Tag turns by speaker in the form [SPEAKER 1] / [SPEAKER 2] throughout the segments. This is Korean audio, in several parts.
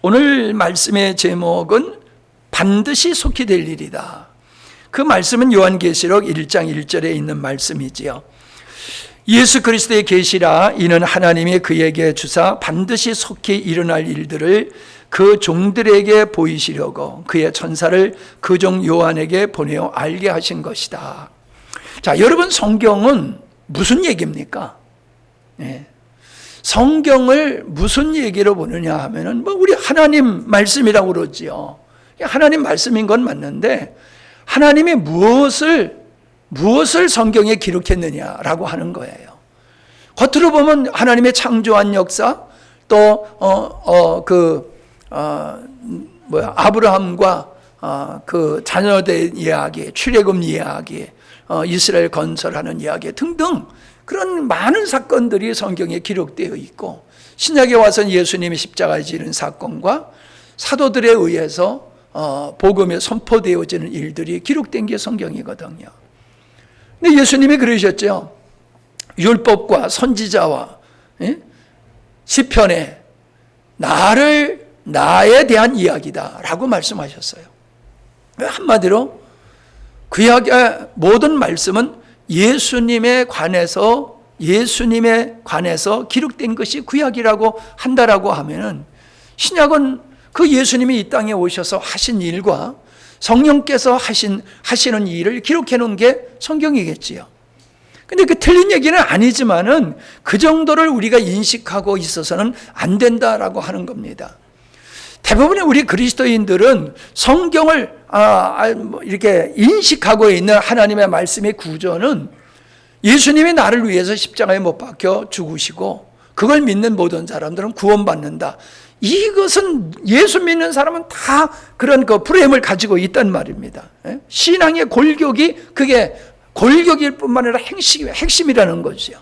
[SPEAKER 1] 오늘 말씀의 제목은 반드시 속히 될 일이다. 그 말씀은 요한계시록 1장 1절에 있는 말씀이지요. 예수 그리스도의 계시라 이는 하나님이 그에게 주사 반드시 속히 일어날 일들을 그 종들에게 보이시려고 그의 천사를 그 종 요한에게 보내어 알게 하신 것이다. 자, 여러분, 성경은 무슨 얘기입니까? 네. 성경을 무슨 얘기로 보느냐 하면은 우리 하나님 말씀이라고 그러지요. 하나님 말씀인 건 맞는데 하나님이 무엇을 성경에 기록했느냐라고 하는 거예요. 겉으로 보면 하나님의 창조한 역사, 또 아브라함과 그 자녀된 이야기, 출애굽 이야기, 이스라엘 건설하는 이야기 등등 그런 많은 사건들이 성경에 기록되어 있고, 신약에 와서는 예수님이 십자가에 지는 사건과 사도들에 의해서 복음에 선포되어지는 일들이 기록된 게 성경이거든요. 근데 예수님이 그러셨죠. 율법과 선지자와 시편에 나에 대한 이야기다 라고 말씀하셨어요. 한마디로 그 이야기의 모든 말씀은 예수님에 관해서 기록된 것이 구약이라고 한다라고 하면은, 신약은 그 예수님이 이 땅에 오셔서 하신 일과 성령께서 하시는 일을 기록해 놓은 게 성경이겠지요. 근데 그 틀린 얘기는 아니지만은 그 정도를 우리가 인식하고 있어서는 안 된다라고 하는 겁니다. 대부분의 우리 그리스도인들은 성경을 이렇게 인식하고 있는 하나님의 말씀의 구조는 예수님이 나를 위해서 십자가에 못 박혀 죽으시고 그걸 믿는 모든 사람들은 구원받는다. 이것은 예수 믿는 사람은 다 그런 그 프레임을 가지고 있단 말입니다. 신앙의 골격이 그게 골격일 뿐만 아니라 핵심이라는 거죠.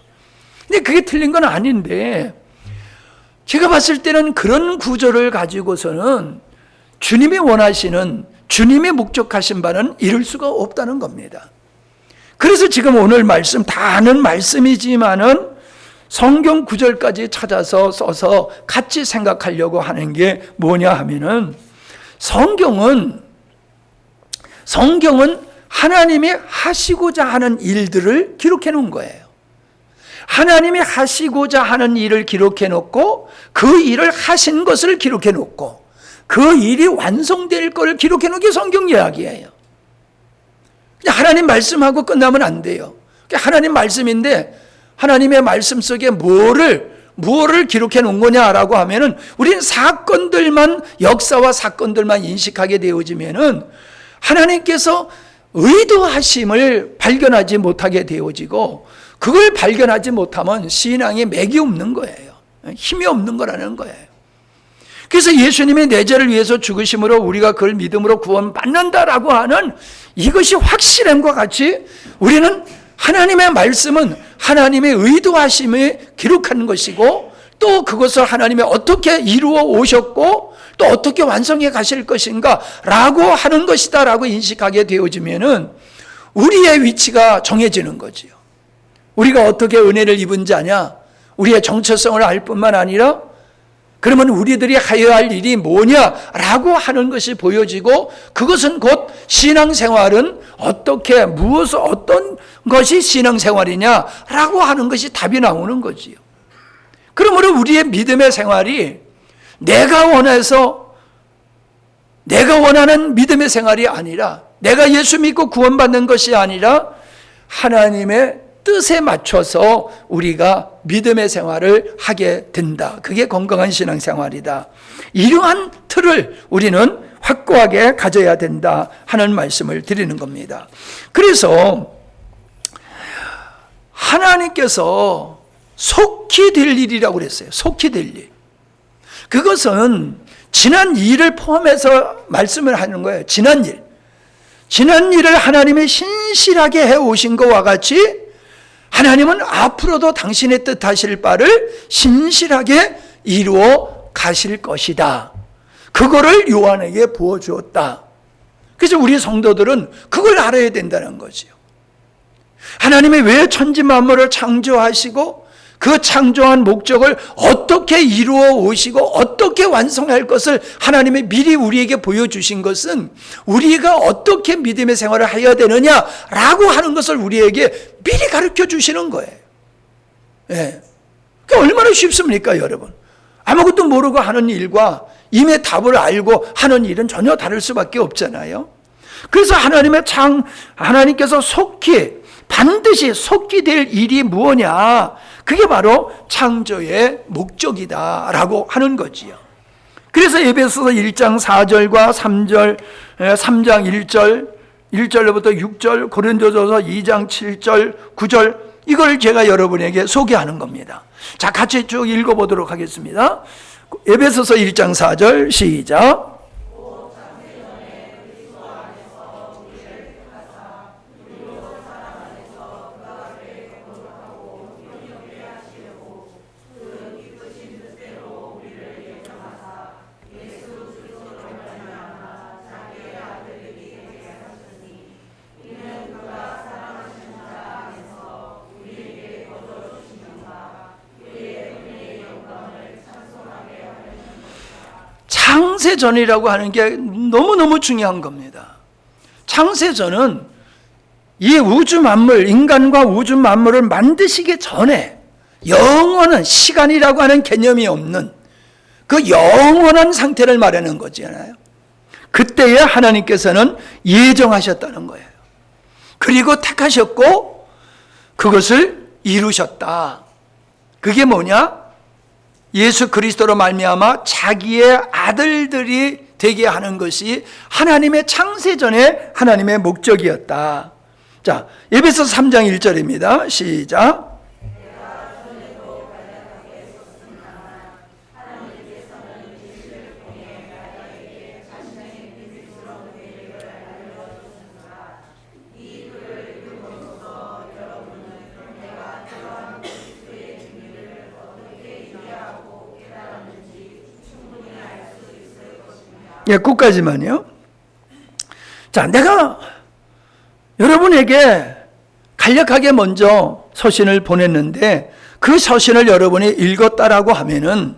[SPEAKER 1] 근데 그게 틀린 건 아닌데, 제가 봤을 때는 그런 구조를 가지고서는 주님이 원하시는, 주님이 목적하신 바는 이룰 수가 없다는 겁니다. 그래서 지금 오늘 말씀 다 아는 말씀이지만은 성경 구절까지 찾아서 써서 같이 생각하려고 하는 게 뭐냐 하면은, 성경은 하나님이 하시고자 하는 일들을 기록해 놓은 거예요. 하나님이 하시고자 하는 일을 기록해 놓고 그 일을 하신 것을 기록해 놓고 그 일이 완성될 것을 기록해 놓은 게 성경 이야기예요. 그냥 하나님 말씀하고 끝나면 안 돼요. 하나님 말씀인데 하나님의 말씀 속에 뭐를 기록해 놓은 거냐라고 하면은 우리는 사건들만, 역사와 사건들만 인식하게 되어지면은 하나님께서 의도하심을 발견하지 못하게 되어지고, 그걸 발견하지 못하면 신앙에 맥이 없는 거예요. 힘이 없는 거라는 거예요. 그래서 예수님의 내 죄를 위해서 죽으심으로 우리가 그걸 믿음으로 구원받는다라고 하는 이것이 확실함과 같이 우리는 하나님의 말씀은 하나님의 의도하심을 기록한 것이고, 또 그것을 하나님이 어떻게 이루어 오셨고 또 어떻게 완성해 가실 것인가 라고 하는 것이다 라고 인식하게 되어지면은 우리의 위치가 정해지는 거지요. 우리가 어떻게 은혜를 입은 자냐, 우리의 정체성을 알 뿐만 아니라 그러면 우리들이 하여야 할 일이 뭐냐라고 하는 것이 보여지고, 그것은 곧 신앙생활은 어떤 것이 신앙생활이냐라고 하는 것이 답이 나오는 거지요. 그러므로 우리의 믿음의 생활이 내가 원하는 믿음의 생활이 아니라, 내가 예수 믿고 구원받는 것이 아니라 하나님의 뜻에 맞춰서 우리가 믿음의 생활을 하게 된다. 그게 건강한 신앙생활이다. 이러한 틀을 우리는 확고하게 가져야 된다 하는 말씀을 드리는 겁니다. 그래서 하나님께서 속히 될 일이라고 그랬어요. 속히 될 일. 그것은 지난 일을 포함해서 말씀을 하는 거예요. 지난 일을 하나님이 신실하게 해오신 것과 같이 하나님은 앞으로도 당신의 뜻하실 바를 신실하게 이루어 가실 것이다. 그거를 요한에게 부어주었다. 그래서 우리 성도들은 그걸 알아야 된다는 거죠. 하나님이 왜 천지 만물을 창조하시고 그 창조한 목적을 어떻게 이루어 오시고 어떻게 완성할 것을 하나님이 미리 우리에게 보여주신 것은 우리가 어떻게 믿음의 생활을 해야 되느냐라고 하는 것을 우리에게 미리 가르쳐 주시는 거예요. 예. 그게 얼마나 쉽습니까, 여러분? 아무것도 모르고 하는 일과 이미 답을 알고 하는 일은 전혀 다를 수밖에 없잖아요. 그래서 하나님께서 반드시 속히 될 일이 무엇냐? 그게 바로 창조의 목적이다라고 하는 거지요. 그래서 에베소서 1장 4절과 3장 1절로부터 6절, 고린도전서 2장 7절, 9절 이걸 제가 여러분에게 소개하는 겁니다. 자, 같이 쭉 읽어보도록 하겠습니다. 에베소서 1장 4절 시작. 창세전이라고 하는 게 너무너무 중요한 겁니다. 창세전은 이 우주 만물, 인간과 우주 만물을 만드시기 전에 영원한 시간이라고 하는 개념이 없는 그 영원한 상태를 말하는 거잖아요. 그때에 하나님께서는 예정하셨다는 거예요. 그리고 택하셨고 그것을 이루셨다. 그게 뭐냐? 예수 그리스도로 말미암아 자기의 아들들이 되게 하는 것이 하나님의 창세전의 하나님의 목적이었다. 자, 에베소서 3장 1절입니다. 시작. 예, 끝까지만요. 자, 내가 여러분에게 간략하게 먼저 서신을 보냈는데 그 서신을 여러분이 읽었다라고 하면은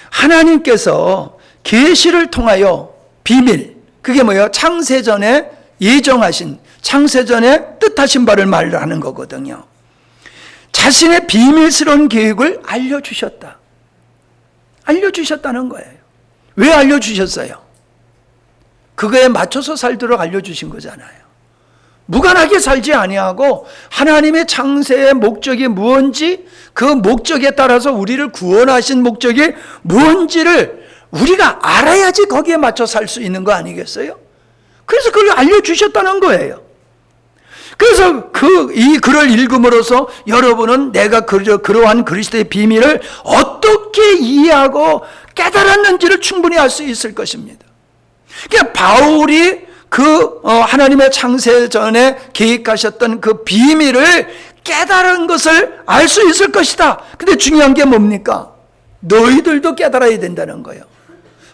[SPEAKER 1] 하나님께서 계시를 통하여 비밀, 그게 뭐예요? 창세전에 예정하신, 창세전에 뜻하신 바를 말하는 거거든요. 자신의 비밀스러운 계획을 알려주셨다. 알려주셨다는 거예요. 왜 알려주셨어요? 그거에 맞춰서 살도록 알려주신 거잖아요. 무관하게 살지 아니하고 하나님의 창세의 목적이 무엇인지, 그 목적에 따라서 우리를 구원하신 목적이 무엇인지를 우리가 알아야지 거기에 맞춰 살 수 있는 거 아니겠어요? 그래서 그걸 알려주셨다는 거예요. 그래서 이 글을 읽음으로써 여러분은 내가 그러한 그리스도의 비밀을 어떻게 이해하고 깨달았는지를 충분히 알 수 있을 것입니다. 그러니까 바울이 하나님의 창세 전에 계획하셨던 그 비밀을 깨달은 것을 알 수 있을 것이다. 근데 중요한 게 뭡니까? 너희들도 깨달아야 된다는 거예요.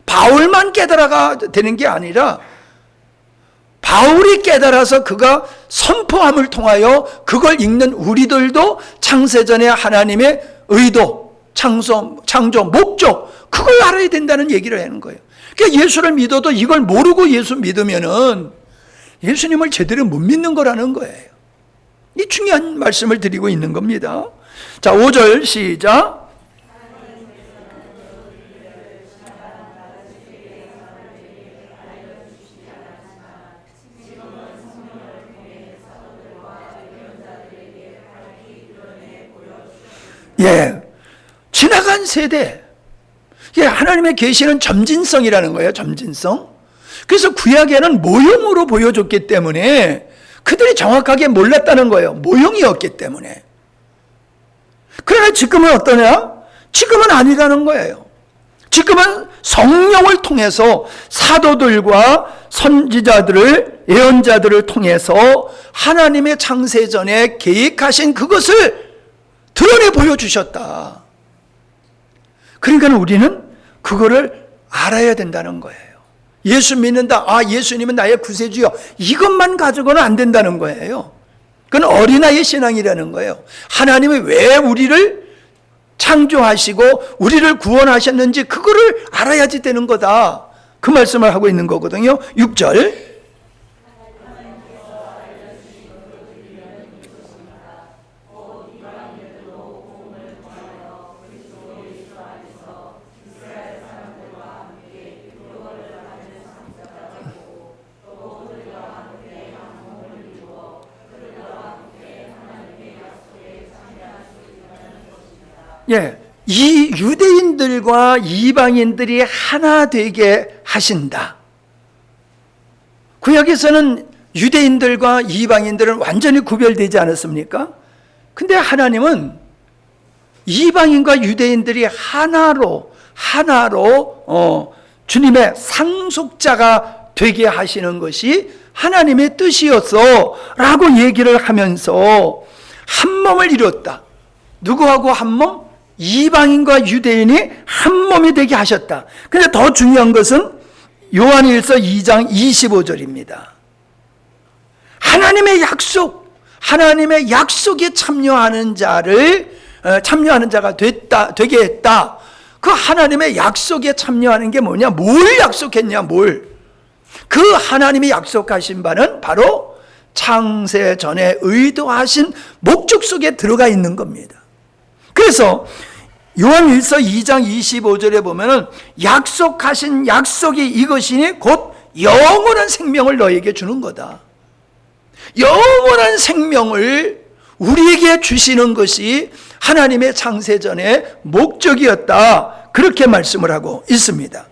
[SPEAKER 1] 바울만 깨달아가 되는 게 아니라 바울이 깨달아서 그가 선포함을 통하여 그걸 읽는 우리들도 창세전에 하나님의 의도, 창조, 목적, 그걸 알아야 된다는 얘기를 하는 거예요. 그러니까 예수를 믿어도 이걸 모르고 예수 믿으면은 예수님을 제대로 못 믿는 거라는 거예요. 이 중요한 말씀을 드리고 있는 겁니다. 자, 5절 시작. 예, 지나간 세대, 하나님의 계시는 점진성이라는 거예요. 점진성. 그래서 구약에는 모형으로 보여줬기 때문에 그들이 정확하게 몰랐다는 거예요. 모형이었기 때문에. 그러나 지금은 어떠냐? 지금은 아니라는 거예요. 지금은 성령을 통해서 사도들과 선지자들을, 예언자들을 통해서 하나님의 창세전에 계획하신 그것을 드러내 보여주셨다. 그러니까 우리는 그거를 알아야 된다는 거예요. 예수 믿는다. 아, 예수님은 나의 구세주요. 이것만 가지고는 안 된다는 거예요. 그건 어린아이 신앙이라는 거예요. 하나님이 왜 우리를 창조하시고 우리를 구원하셨는지 그거를 알아야지 되는 거다. 그 말씀을 하고 있는 거거든요. 6절. 예, 이 유대인들과 이방인들이 하나 되게 하신다. 구약에서는 유대인들과 이방인들은 완전히 구별되지 않았습니까? 근데 하나님은 이방인과 유대인들이 하나로 주님의 상속자가 되게 하시는 것이 하나님의 뜻이었어 라고 얘기를 하면서 한 몸을 이뤘다. 누구하고 한 몸? 이방인과 유대인이 한 몸이 되게 하셨다. 근데 더 중요한 것은 요한일서 2장 25절입니다. 하나님의 약속에 참여하는 자가 되게 했다. 그 하나님의 약속에 참여하는 게 뭐냐? 뭘 약속했냐? 그 하나님이 약속하신 바는 바로 창세 전에 의도하신 목적 속에 들어가 있는 겁니다. 그래서 요한일서 2장 25절에 보면은 약속하신 약속이 이것이니 곧 영원한 생명을 너에게 주는 거다. 영원한 생명을 우리에게 주시는 것이 하나님의 창세전의 목적이었다. 그렇게 말씀을 하고 있습니다.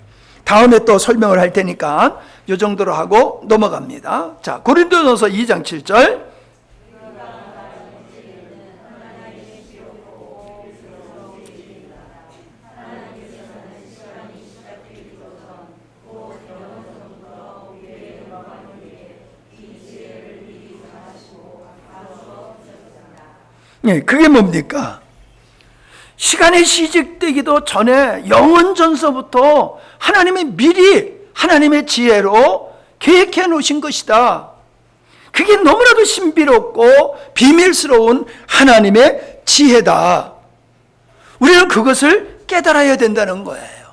[SPEAKER 1] 다음에 또 설명을 할 테니까 이 정도로 하고 넘어갑니다. 자, 고린도전서 2장 7절. 예, 그게 뭡니까? 시간이 시작되기도 전에 영원 전서부터 하나님이 미리 하나님의 지혜로 계획해 놓으신 것이다. 그게 너무나도 신비롭고 비밀스러운 하나님의 지혜다. 우리는 그것을 깨달아야 된다는 거예요.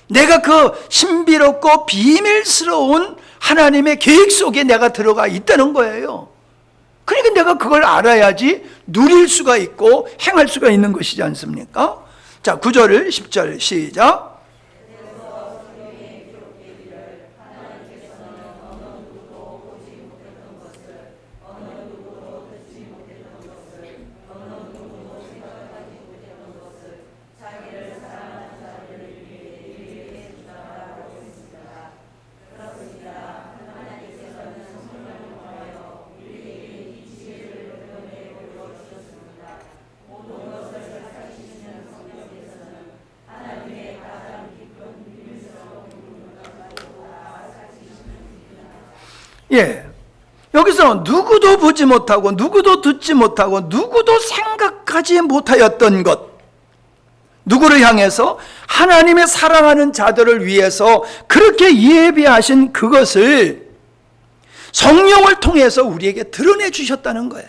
[SPEAKER 1] 내가 그 신비롭고 비밀스러운 하나님의 계획 속에 내가 들어가 있다는 거예요. 그러니까 내가 그걸 알아야지 누릴 수가 있고 행할 수가 있는 것이지 않습니까? 자, 9절 10절 시작. 예, 여기서 누구도 보지 못하고 누구도 듣지 못하고 누구도 생각하지 못하였던 것, 누구를 향해서? 하나님의 사랑하는 자들을 위해서 그렇게 예비하신 그것을 성령을 통해서 우리에게 드러내 주셨다는 거예요.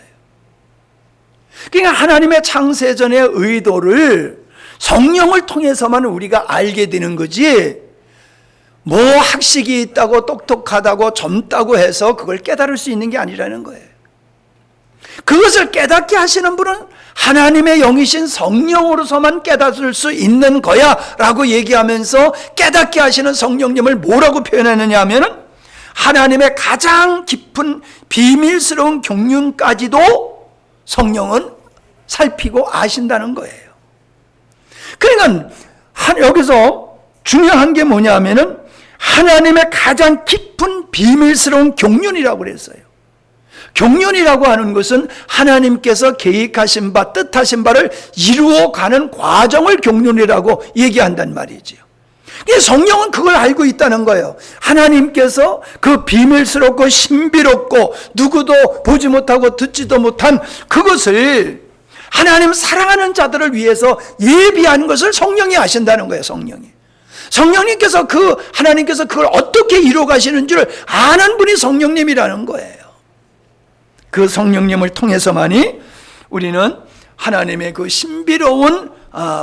[SPEAKER 1] 그러니까 하나님의 창세전의 의도를 성령을 통해서만 우리가 알게 되는 거지, 뭐 학식이 있다고 똑똑하다고 젊다고 해서 그걸 깨달을 수 있는 게 아니라는 거예요. 그것을 깨닫게 하시는 분은 하나님의 영이신 성령으로서만 깨닫을 수 있는 거야 라고 얘기하면서 깨닫게 하시는 성령님을 뭐라고 표현했느냐 하면은 하나님의 가장 깊은 비밀스러운 경륜까지도 성령은 살피고 아신다는 거예요. 그러니까 여기서 중요한 게 뭐냐 하면은 하나님의 가장 깊은 비밀스러운 경륜이라고 그랬어요. 경륜이라고 하는 것은 하나님께서 계획하신 바, 뜻하신 바를 이루어가는 과정을 경륜이라고 얘기한단 말이지요. 성령은 그걸 알고 있다는 거예요. 하나님께서 그 비밀스럽고 신비롭고 누구도 보지 못하고 듣지도 못한 그것을 하나님 사랑하는 자들을 위해서 예비한 것을 성령이 아신다는 거예요. 성령님께서 하나님께서 그걸 어떻게 이루어 가시는 줄 아는 분이 성령님이라는 거예요. 그 성령님을 통해서만이 우리는 하나님의 그 신비로운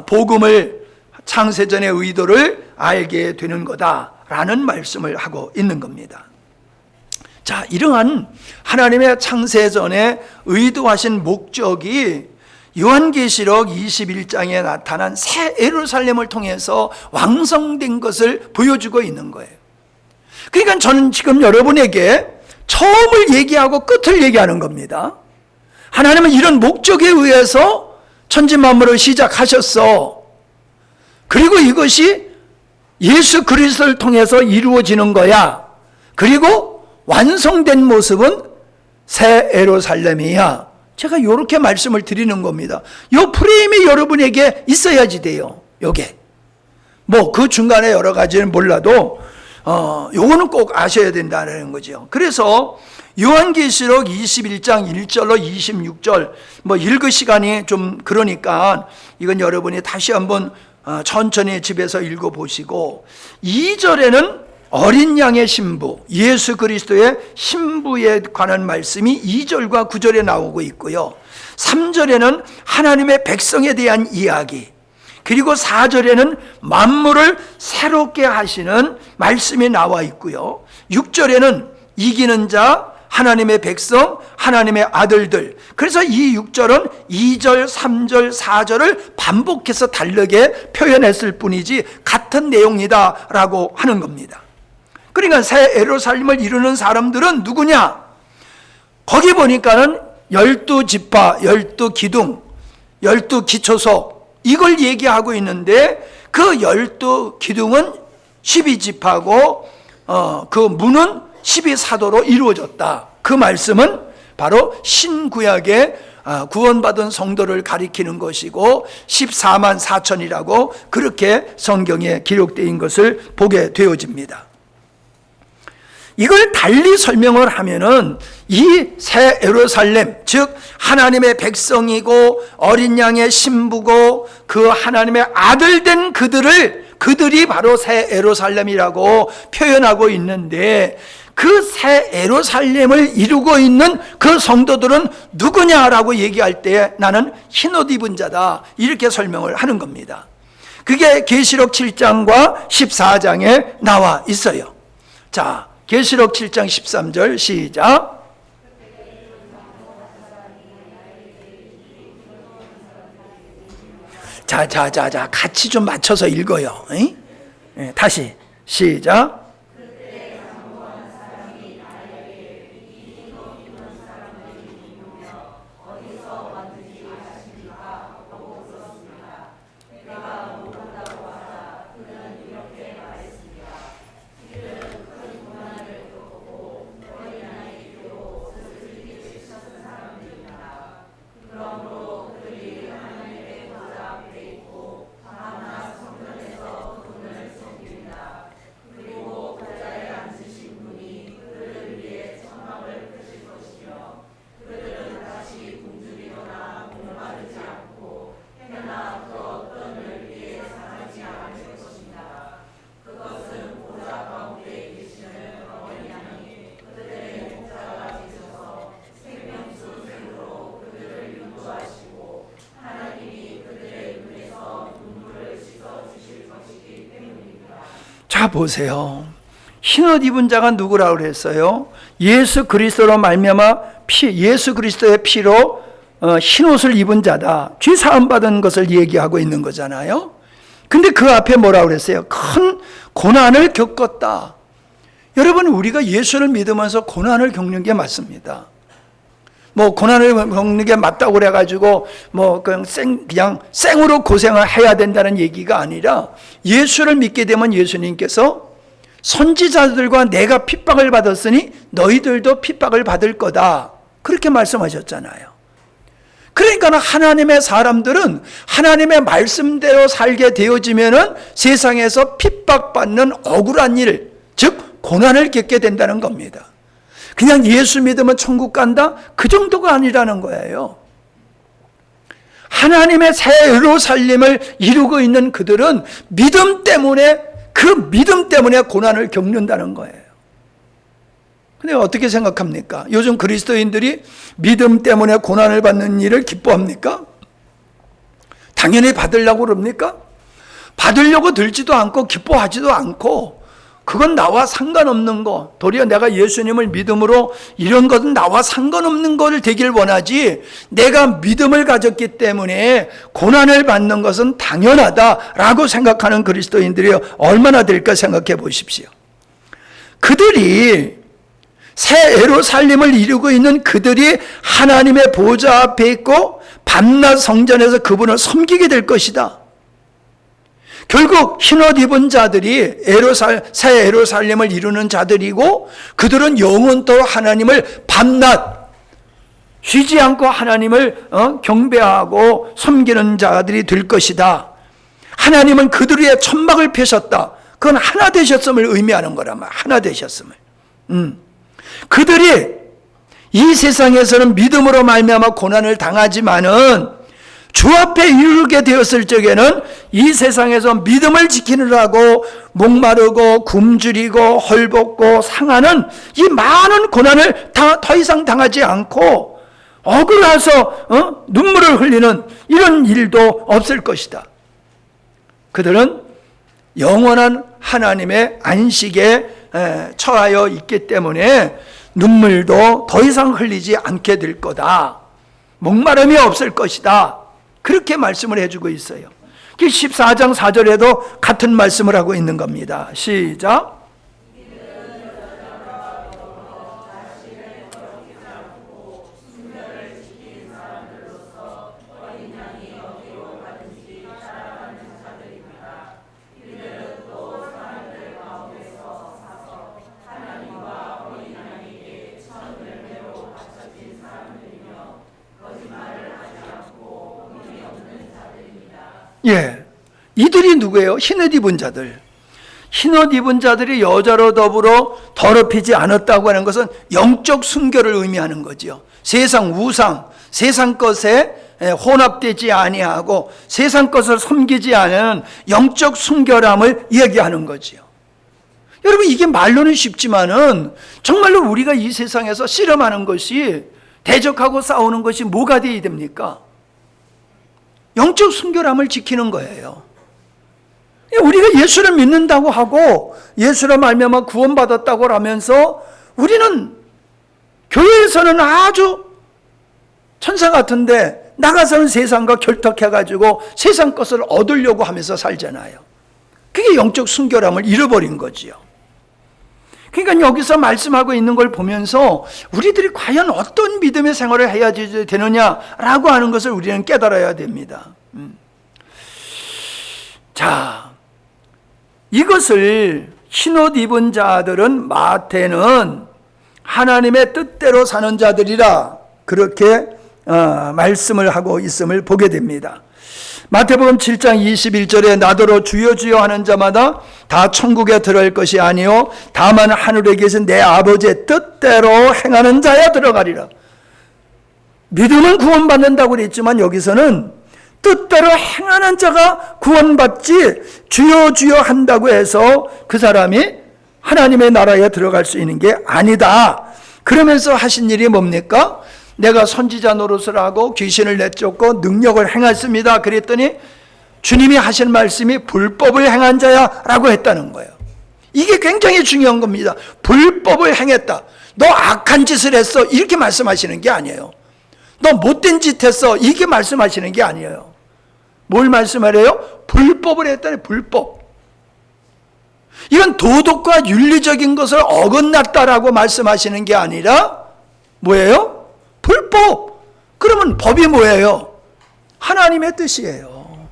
[SPEAKER 1] 복음을, 창세전의 의도를 알게 되는 거다라는 말씀을 하고 있는 겁니다. 자, 이러한 하나님의 창세전에 의도하신 목적이 요한계시록 21장에 나타난 새 예루살렘을 통해서 완성된 것을 보여주고 있는 거예요. 그러니까 저는 지금 여러분에게 처음을 얘기하고 끝을 얘기하는 겁니다. 하나님은 이런 목적에 의해서 천지만물을 시작하셨어. 그리고 이것이 예수 그리스도를 통해서 이루어지는 거야. 그리고 완성된 모습은 새 예루살렘이야. 제가 이렇게 말씀을 드리는 겁니다. 이 프레임이 여러분에게 있어야지 돼요. 요게. 뭐 그 중간에 여러 가지는 몰라도 요거는 꼭 아셔야 된다는 거죠. 그래서 요한계시록 21장 1절로 26절 뭐 읽을 시간이 좀 그러니까 이건 여러분이 다시 한번 천천히 집에서 읽어보시고, 2절에는 어린 양의 신부, 예수 그리스도의 신부에 관한 말씀이 2절과 9절에 나오고 있고요. 3절에는 하나님의 백성에 대한 이야기, 그리고 4절에는 만물을 새롭게 하시는 말씀이 나와 있고요. 6절에는 이기는 자, 하나님의 백성, 하나님의 아들들. 그래서 이 6절은 2절, 3절, 4절을 반복해서 다르게 표현했을 뿐이지 같은 내용이다라고 하는 겁니다. 그러니까 새 예루살렘을 이루는 사람들은 누구냐? 거기 보니까는 12지파, 12기둥, 12기초석 이걸 얘기하고 있는데, 그 12기둥은 12지파고 그 문은 12사도로 이루어졌다. 그 말씀은 바로 신구약의 구원받은 성도를 가리키는 것이고 14만 4천이라고 그렇게 성경에 기록되어 있는 것을 보게 되어집니다. 이걸 달리 설명을 하면은 이 새 예루살렘, 즉 하나님의 백성이고 어린 양의 신부고 그 하나님의 아들 된 그들이 바로 새 예루살렘이라고 표현하고 있는데, 그 새 예루살렘을 이루고 있는 그 성도들은 누구냐라고 얘기할 때 나는 흰옷 입은 자다, 이렇게 설명을 하는 겁니다. 그게 계시록 7장과 14장에 나와 있어요. 자, 계시록 7장 13절 시작. 자, 같이 좀 맞춰서 읽어요. 다시 시작. 자, 보세요. 흰옷 입은 자가 누구라고 그랬어요? 예수 그리스도로 말미암아 예수 그리스도의 피로 흰옷을 입은 자다. 죄 사함 받은 것을 얘기하고 있는 거잖아요. 근데 그 앞에 뭐라고 그랬어요? 큰 고난을 겪었다. 여러분, 우리가 예수를 믿으면서 고난을 겪는 게 맞습니다. 뭐 고난을 겪는 게 맞다고 그래가지고 뭐 그냥 생으로 고생을 해야 된다는 얘기가 아니라, 예수를 믿게 되면 예수님께서 선지자들과 내가 핍박을 받았으니 너희들도 핍박을 받을 거다, 그렇게 말씀하셨잖아요. 그러니까 하나님의 사람들은 하나님의 말씀대로 살게 되어지면은 세상에서 핍박받는 억울한 일, 즉 고난을 겪게 된다는 겁니다. 그냥 예수 믿으면 천국 간다? 그 정도가 아니라는 거예요. 하나님의 새 예루살렘을 이루고 있는 그들은 믿음 때문에, 그 믿음 때문에 고난을 겪는다는 거예요. 근데 어떻게 생각합니까? 요즘 그리스도인들이 믿음 때문에 고난을 받는 일을 기뻐합니까? 당연히 받으려고 그럽니까? 받으려고 들지도 않고 기뻐하지도 않고 그건 나와 상관없는 거, 도리어 내가 예수님을 믿음으로 이런 것은 나와 상관없는 것을 되길 원하지, 내가 믿음을 가졌기 때문에 고난을 받는 것은 당연하다라고 생각하는 그리스도인들이 얼마나 될까 생각해 보십시오. 그들이 새 예루살렘을 이루고 있는 그들이 하나님의 보좌 앞에 있고 밤낮 성전에서 그분을 섬기게 될 것이다. 결국 흰옷 입은 자들이 새 예루살렘을 이루는 자들이고, 그들은 영원토록 하나님을 밤낮 쉬지 않고 하나님을 경배하고 섬기는 자들이 될 것이다. 하나님은 그들 위에 천막을 펴셨다. 그건 하나 되셨음을 의미하는 거란 말이야. 하나 되셨음을. 그들이 이 세상에서는 믿음으로 말미암아 고난을 당하지만은 주 앞에 이르게 되었을 적에는 이 세상에서 믿음을 지키느라고 목마르고 굶주리고 헐벗고 상하는 이 많은 고난을 더 이상 당하지 않고 억울해서 눈물을 흘리는 이런 일도 없을 것이다. 그들은 영원한 하나님의 안식에 처하여 있기 때문에 눈물도 더 이상 흘리지 않게 될 거다. 목마름이 없을 것이다. 그렇게 말씀을 해주고 있어요. 14장 4절에도 같은 말씀을 하고 있는 겁니다. 시작. 예, 이들이 누구예요? 흰옷 입은 자들. 흰옷 입은 자들이 여자로 더불어 더럽히지 않았다고 하는 것은 영적 순결을 의미하는 거죠. 세상 우상, 세상 것에 혼합되지 아니하고 세상 것을 섬기지 않은 영적 순결함을 이야기하는 거지요. 여러분, 이게 말로는 쉽지만은 정말로 우리가 이 세상에서 실험하는 것이, 대적하고 싸우는 것이 뭐가 되어야 됩니까? 영적 순결함을 지키는 거예요. 우리가 예수를 믿는다고 하고 예수로 말미암아 구원받았다고 하면서 우리는 교회에서는 아주 천사 같은데 나가서는 세상과 결탁해가지고 세상 것을 얻으려고 하면서 살잖아요. 그게 영적 순결함을 잃어버린 거지요. 그러니까 여기서 말씀하고 있는 걸 보면서 우리들이 과연 어떤 믿음의 생활을 해야 되느냐라고 하는 것을 우리는 깨달아야 됩니다. 자, 이것을 흰옷 입은 자들은 마태는 하나님의 뜻대로 사는 자들이라 그렇게 말씀을 하고 있음을 보게 됩니다. 마태복음 7장 21절에 나더러 주여 주여 하는 자마다 다 천국에 들어갈 것이 아니요 다만 하늘에 계신 내 아버지의 뜻대로 행하는 자야 들어가리라. 믿음은 구원받는다고 그랬지만 여기서는 뜻대로 행하는 자가 구원받지 주여 주여 한다고 해서 그 사람이 하나님의 나라에 들어갈 수 있는 게 아니다. 그러면서 하신 일이 뭡니까? 내가 선지자 노릇을 하고 귀신을 내쫓고 능력을 행했습니다. 그랬더니 주님이 하신 말씀이 불법을 행한 자야 라고 했다는 거예요. 이게 굉장히 중요한 겁니다. 불법을 행했다. 너 악한 짓을 했어. 이렇게 말씀하시는 게 아니에요. 너 못된 짓 했어. 이렇게 말씀하시는 게 아니에요. 뭘 말씀하래요? 불법을 했다니, 불법. 이건 도덕과 윤리적인 것을 어긋났다라고 말씀하시는 게 아니라 뭐예요? 불법. 그러면 법이 뭐예요? 하나님의 뜻이에요.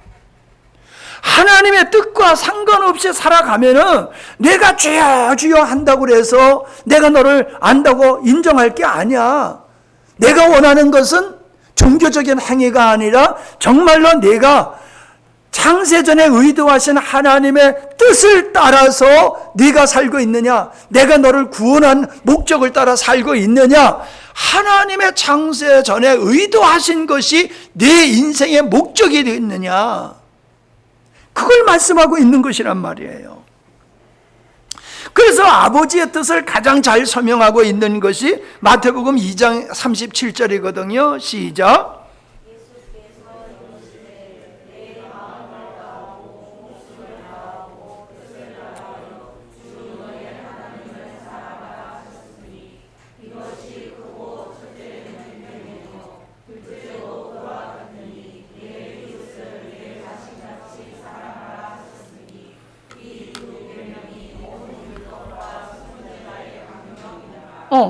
[SPEAKER 1] 하나님의 뜻과 상관없이 살아가면은 내가 주여 주여 한다고 해서 내가 너를 안다고 인정할 게 아니야. 내가 원하는 것은 종교적인 행위가 아니라 정말로 내가 창세전에 의도하신 하나님의 뜻을 따라서 네가 살고 있느냐, 내가 너를 구원한 목적을 따라 살고 있느냐, 하나님의 창세전에 의도하신 것이 내 인생의 목적이 있느냐, 그걸 말씀하고 있는 것이란 말이에요. 그래서 아버지의 뜻을 가장 잘 설명하고 있는 것이 마태복음 2장 37절이거든요. 시작.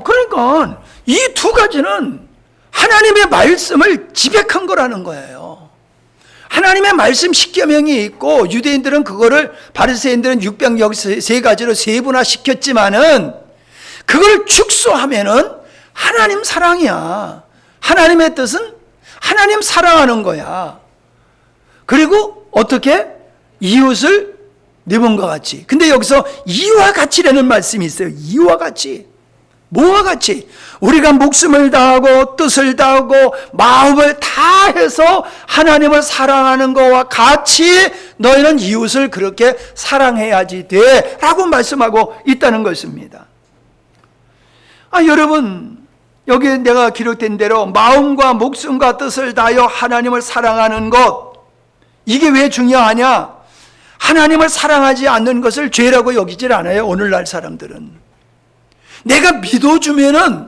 [SPEAKER 1] 그러니까 이 두 가지는 하나님의 말씀을 지백한 거라는 거예요. 하나님의 말씀 10계명이 있고 유대인들은 그거를 바리새인들은 육병역 세 가지로 세분화 시켰지만은 그걸 축소하면은 하나님 사랑이야. 하나님의 뜻은 하나님 사랑하는 거야. 그리고 어떻게? 이웃을 네 몸과 같이. 근데 여기서 이와 같이라는 말씀이 있어요. 이와 같이. 뭐와 같이? 우리가 목숨을 다하고 뜻을 다하고 마음을 다해서 하나님을 사랑하는 것과 같이 너희는 이웃을 그렇게 사랑해야지 돼 라고 말씀하고 있다는 것입니다. 여러분, 여기 내가 기록된 대로 마음과 목숨과 뜻을 다하여 하나님을 사랑하는 것, 이게 왜 중요하냐? 하나님을 사랑하지 않는 것을 죄라고 여기질 않아요. 오늘날 사람들은. 내가 믿어주면은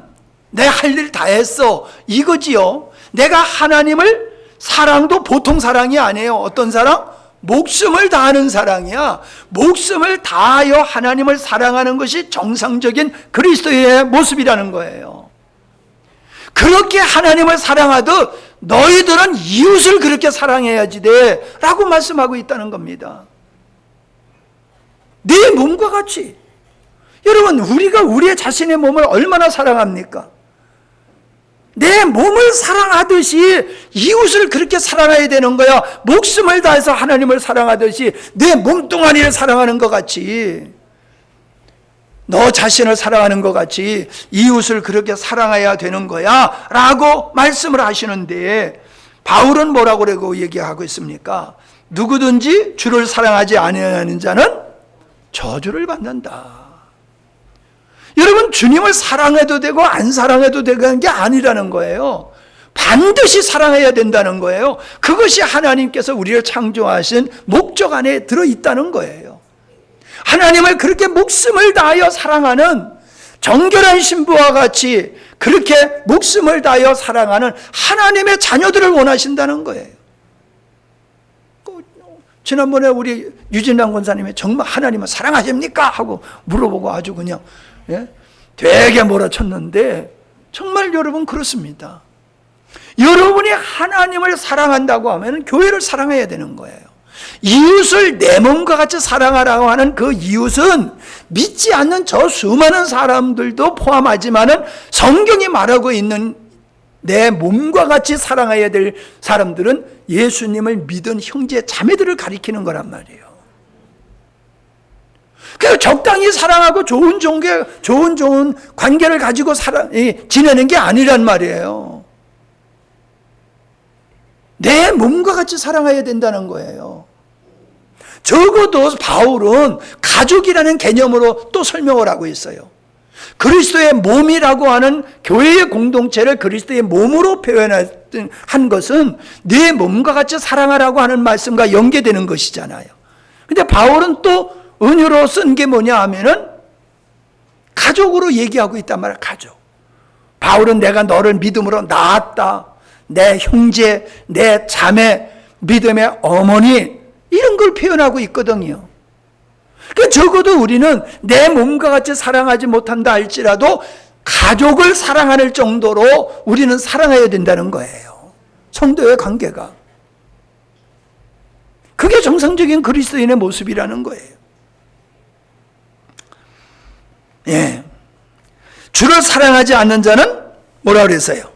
[SPEAKER 1] 내 할 일 다 했어, 이거지요. 내가 하나님을 사랑도 보통 사랑이 아니에요. 어떤 사랑? 목숨을 다하는 사랑이야. 목숨을 다하여 하나님을 사랑하는 것이 정상적인 그리스도인의 모습이라는 거예요. 그렇게 하나님을 사랑하듯 너희들은 이웃을 그렇게 사랑해야지 돼 라고 말씀하고 있다는 겁니다. 내 몸과 같이. 여러분, 우리가 우리의 자신의 몸을 얼마나 사랑합니까? 내 몸을 사랑하듯이 이웃을 그렇게 사랑해야 되는 거야. 목숨을 다해서 하나님을 사랑하듯이 내 몸뚱아리를 사랑하는 것 같이, 너 자신을 사랑하는 것 같이 이웃을 그렇게 사랑해야 되는 거야 라고 말씀을 하시는데, 바울은 뭐라고 그러고 얘기하고 있습니까? 누구든지 주를 사랑하지 아니하는 자는 저주를 받는다. 여러분, 주님을 사랑해도 되고 안 사랑해도 되는 게 아니라는 거예요. 반드시 사랑해야 된다는 거예요. 그것이 하나님께서 우리를 창조하신 목적 안에 들어있다는 거예요. 하나님을 그렇게 목숨을 다하여 사랑하는 정결한 신부와 같이 그렇게 목숨을 다하여 사랑하는 하나님의 자녀들을 원하신다는 거예요. 지난번에 우리 유진랑 권사님이 정말 하나님을 사랑하십니까? 하고 물어보고 아주 그냥 되게 몰아쳤는데, 정말 여러분 그렇습니다. 여러분이 하나님을 사랑한다고 하면 교회를 사랑해야 되는 거예요. 이웃을 내 몸과 같이 사랑하라고 하는 그 이웃은 믿지 않는 저 수많은 사람들도 포함하지만은 성경이 말하고 있는 내 몸과 같이 사랑해야 될 사람들은 예수님을 믿은 형제 자매들을 가리키는 거란 말이에요. 그래서 적당히 사랑하고 좋은 관계를 가지고 지내는 게 아니란 말이에요. 내 몸과 같이 사랑해야 된다는 거예요. 적어도 바울은 가족이라는 개념으로 또 설명을 하고 있어요. 그리스도의 몸이라고 하는 교회의 공동체를 그리스도의 몸으로 표현한 것은 내 몸과 같이 사랑하라고 하는 말씀과 연계되는 것이잖아요. 근데 바울은 또 은유로 쓴 게 뭐냐 하면은 가족으로 얘기하고 있단 말이야. 가족. 바울은 내가 너를 믿음으로 낳았다, 내 형제, 내 자매, 믿음의 어머니, 이런 걸 표현하고 있거든요. 그러니까 적어도 우리는 내 몸과 같이 사랑하지 못한다 할지라도 가족을 사랑할 정도로 우리는 사랑해야 된다는 거예요. 성도의 관계가. 그게 정상적인 그리스도인의 모습이라는 거예요. 주를 사랑하지 않는 자는 뭐라 그랬어요?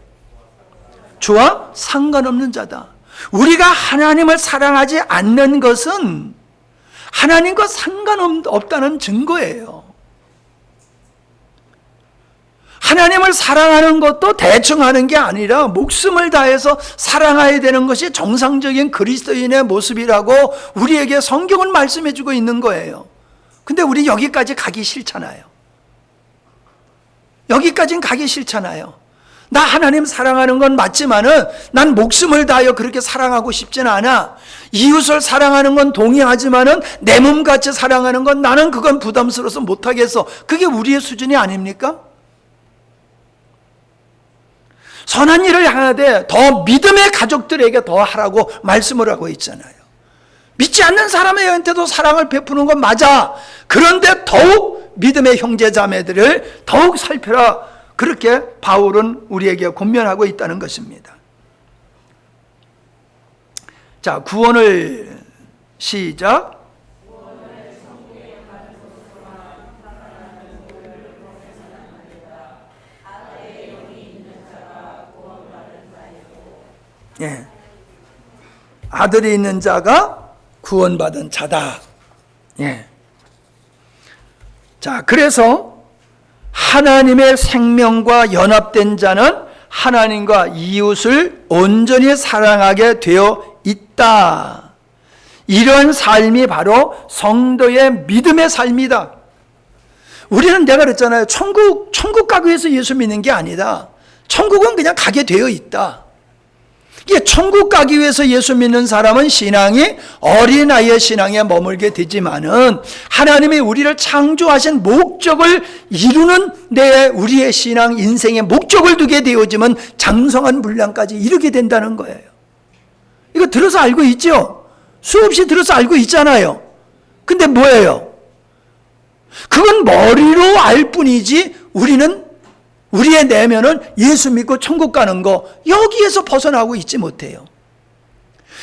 [SPEAKER 1] 주와 상관없는 자다. 우리가 하나님을 사랑하지 않는 것은 하나님과 상관없다는 증거예요. 하나님을 사랑하는 것도 대충 하는 게 아니라 목숨을 다해서 사랑해야 되는 것이 정상적인 그리스도인의 모습이라고 우리에게 성경은 말씀해 주고 있는 거예요. 근데 우리 여기까지 가기 싫잖아요. 여기까지는 가기 싫잖아요. 나 하나님 사랑하는 건 맞지만은 난 목숨을 다하여 그렇게 사랑하고 싶지는 않아. 이웃을 사랑하는 건 동의하지만은 내 몸같이 사랑하는 건 나는 그건 부담스러워서 못하겠어. 그게 우리의 수준이 아닙니까? 선한 일을 하되 더 믿음의 가족들에게 더 하라고 말씀을 하고 있잖아요. 믿지 않는 사람한테도 사랑을 베푸는 건 맞아. 그런데 더욱 믿음의 형제 자매들을 더욱 살펴라. 그렇게 바울은 우리에게 권면하고 있다는 것입니다. 자, 구원을 시작. 예. 아들이 있는 자가 구원받은 자다. 예. 자, 그래서 하나님의 생명과 연합된 자는 하나님과 이웃을 온전히 사랑하게 되어 있다. 이런 삶이 바로 성도의 믿음의 삶이다. 우리는 내가 그랬잖아요. 천국 가기 위해서 예수 믿는 게 아니다. 천국은 그냥 가게 되어 있다. 이게 천국 가기 위해서 예수 믿는 사람은 신앙이 어린아이의 신앙에 머물게 되지만은 하나님이 우리를 창조하신 목적을 이루는 우리의 신앙 인생의 목적을 두게 되어지면 장성한 분량까지 이르게 된다는 거예요. 이거 들어서 알고 있죠? 수없이 들어서 알고 있잖아요. 근데 뭐예요? 그건 머리로 알 뿐이지 우리의 내면은 예수 믿고 천국 가는 거 여기에서 벗어나고 있지 못해요.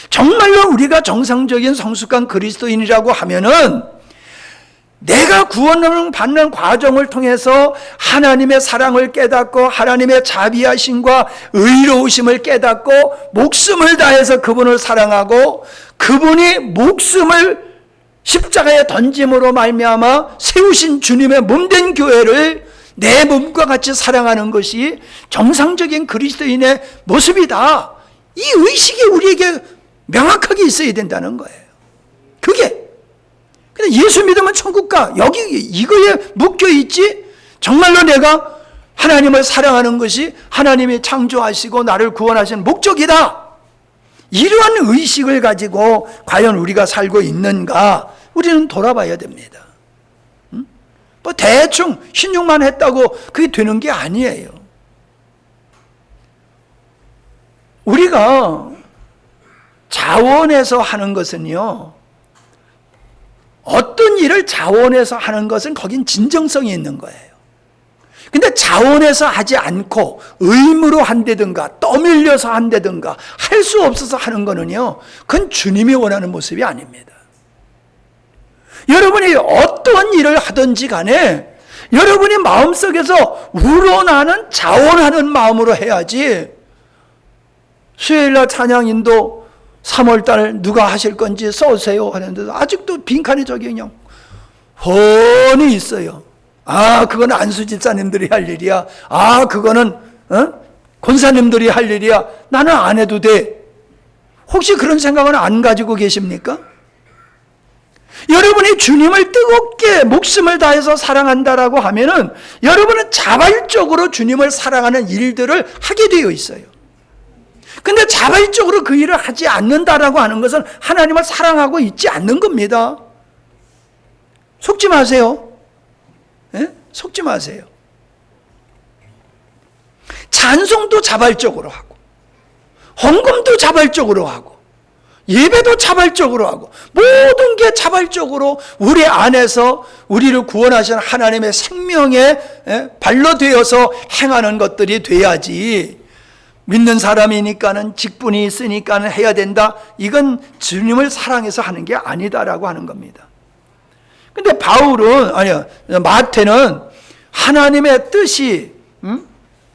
[SPEAKER 1] 정말로 우리가 정상적인 성숙한 그리스도인이라고 하면은 내가 구원을 받는 과정을 통해서 하나님의 사랑을 깨닫고 하나님의 자비하심과 의로우심을 깨닫고 목숨을 다해서 그분을 사랑하고 그분이 목숨을 십자가에 던짐으로 말미암아 세우신 주님의 몸된 교회를 내 몸과 같이 사랑하는 것이 정상적인 그리스도인의 모습이다. 이 의식이 우리에게 명확하게 있어야 된다는 거예요. 그게 근데 예수 믿으면 천국 가. 여기 이거에 묶여 있지. 정말로 내가 하나님을 사랑하는 것이 하나님이 창조하시고 나를 구원하신 목적이다. 이러한 의식을 가지고 과연 우리가 살고 있는가 우리는 돌아봐야 됩니다. 뭐 대충 신용만 했다고 그게 되는 게 아니에요. 우리가 자원해서 하는 것은요, 어떤 일을 자원해서 하는 것은 거긴 진정성이 있는 거예요. 근데 자원해서 하지 않고 의무로 한다든가 떠밀려서 한다든가 할 수 없어서 하는 거는요, 그건 주님이 원하는 모습이 아닙니다. 여러분이 어떠한 일을 하든지 간에 여러분이 마음속에서 우러나는 자원하는 마음으로 해야지. 수요일날 찬양인도 3월달 누가 하실 건지 써오세요 하는데도 아직도 빈칸이 저기 그냥 훤히 있어요. 아, 그건 안수 집사님들이 할 일이야. 아, 그거는 권사님들이 할 일이야. 나는 안 해도 돼. 혹시 그런 생각은 안 가지고 계십니까? 여러분이 주님을 뜨겁게 목숨을 다해서 사랑한다라고 하면은 여러분은 자발적으로 주님을 사랑하는 일들을 하게 되어 있어요. 근데 자발적으로 그 일을 하지 않는다라고 하는 것은 하나님을 사랑하고 있지 않는 겁니다. 속지 마세요. 네? 속지 마세요. 찬송도 자발적으로 하고 헌금도 자발적으로 하고 예배도 자발적으로 하고 모든 게 자발적으로 우리 안에서 우리를 구원하신 하나님의 생명에 발로 되어서 행하는 것들이 돼야지. 믿는 사람이니까는 직분이 있으니까는 해야 된다. 이건 주님을 사랑해서 하는 게 아니다라고 하는 겁니다. 근데 마태는 하나님의 뜻이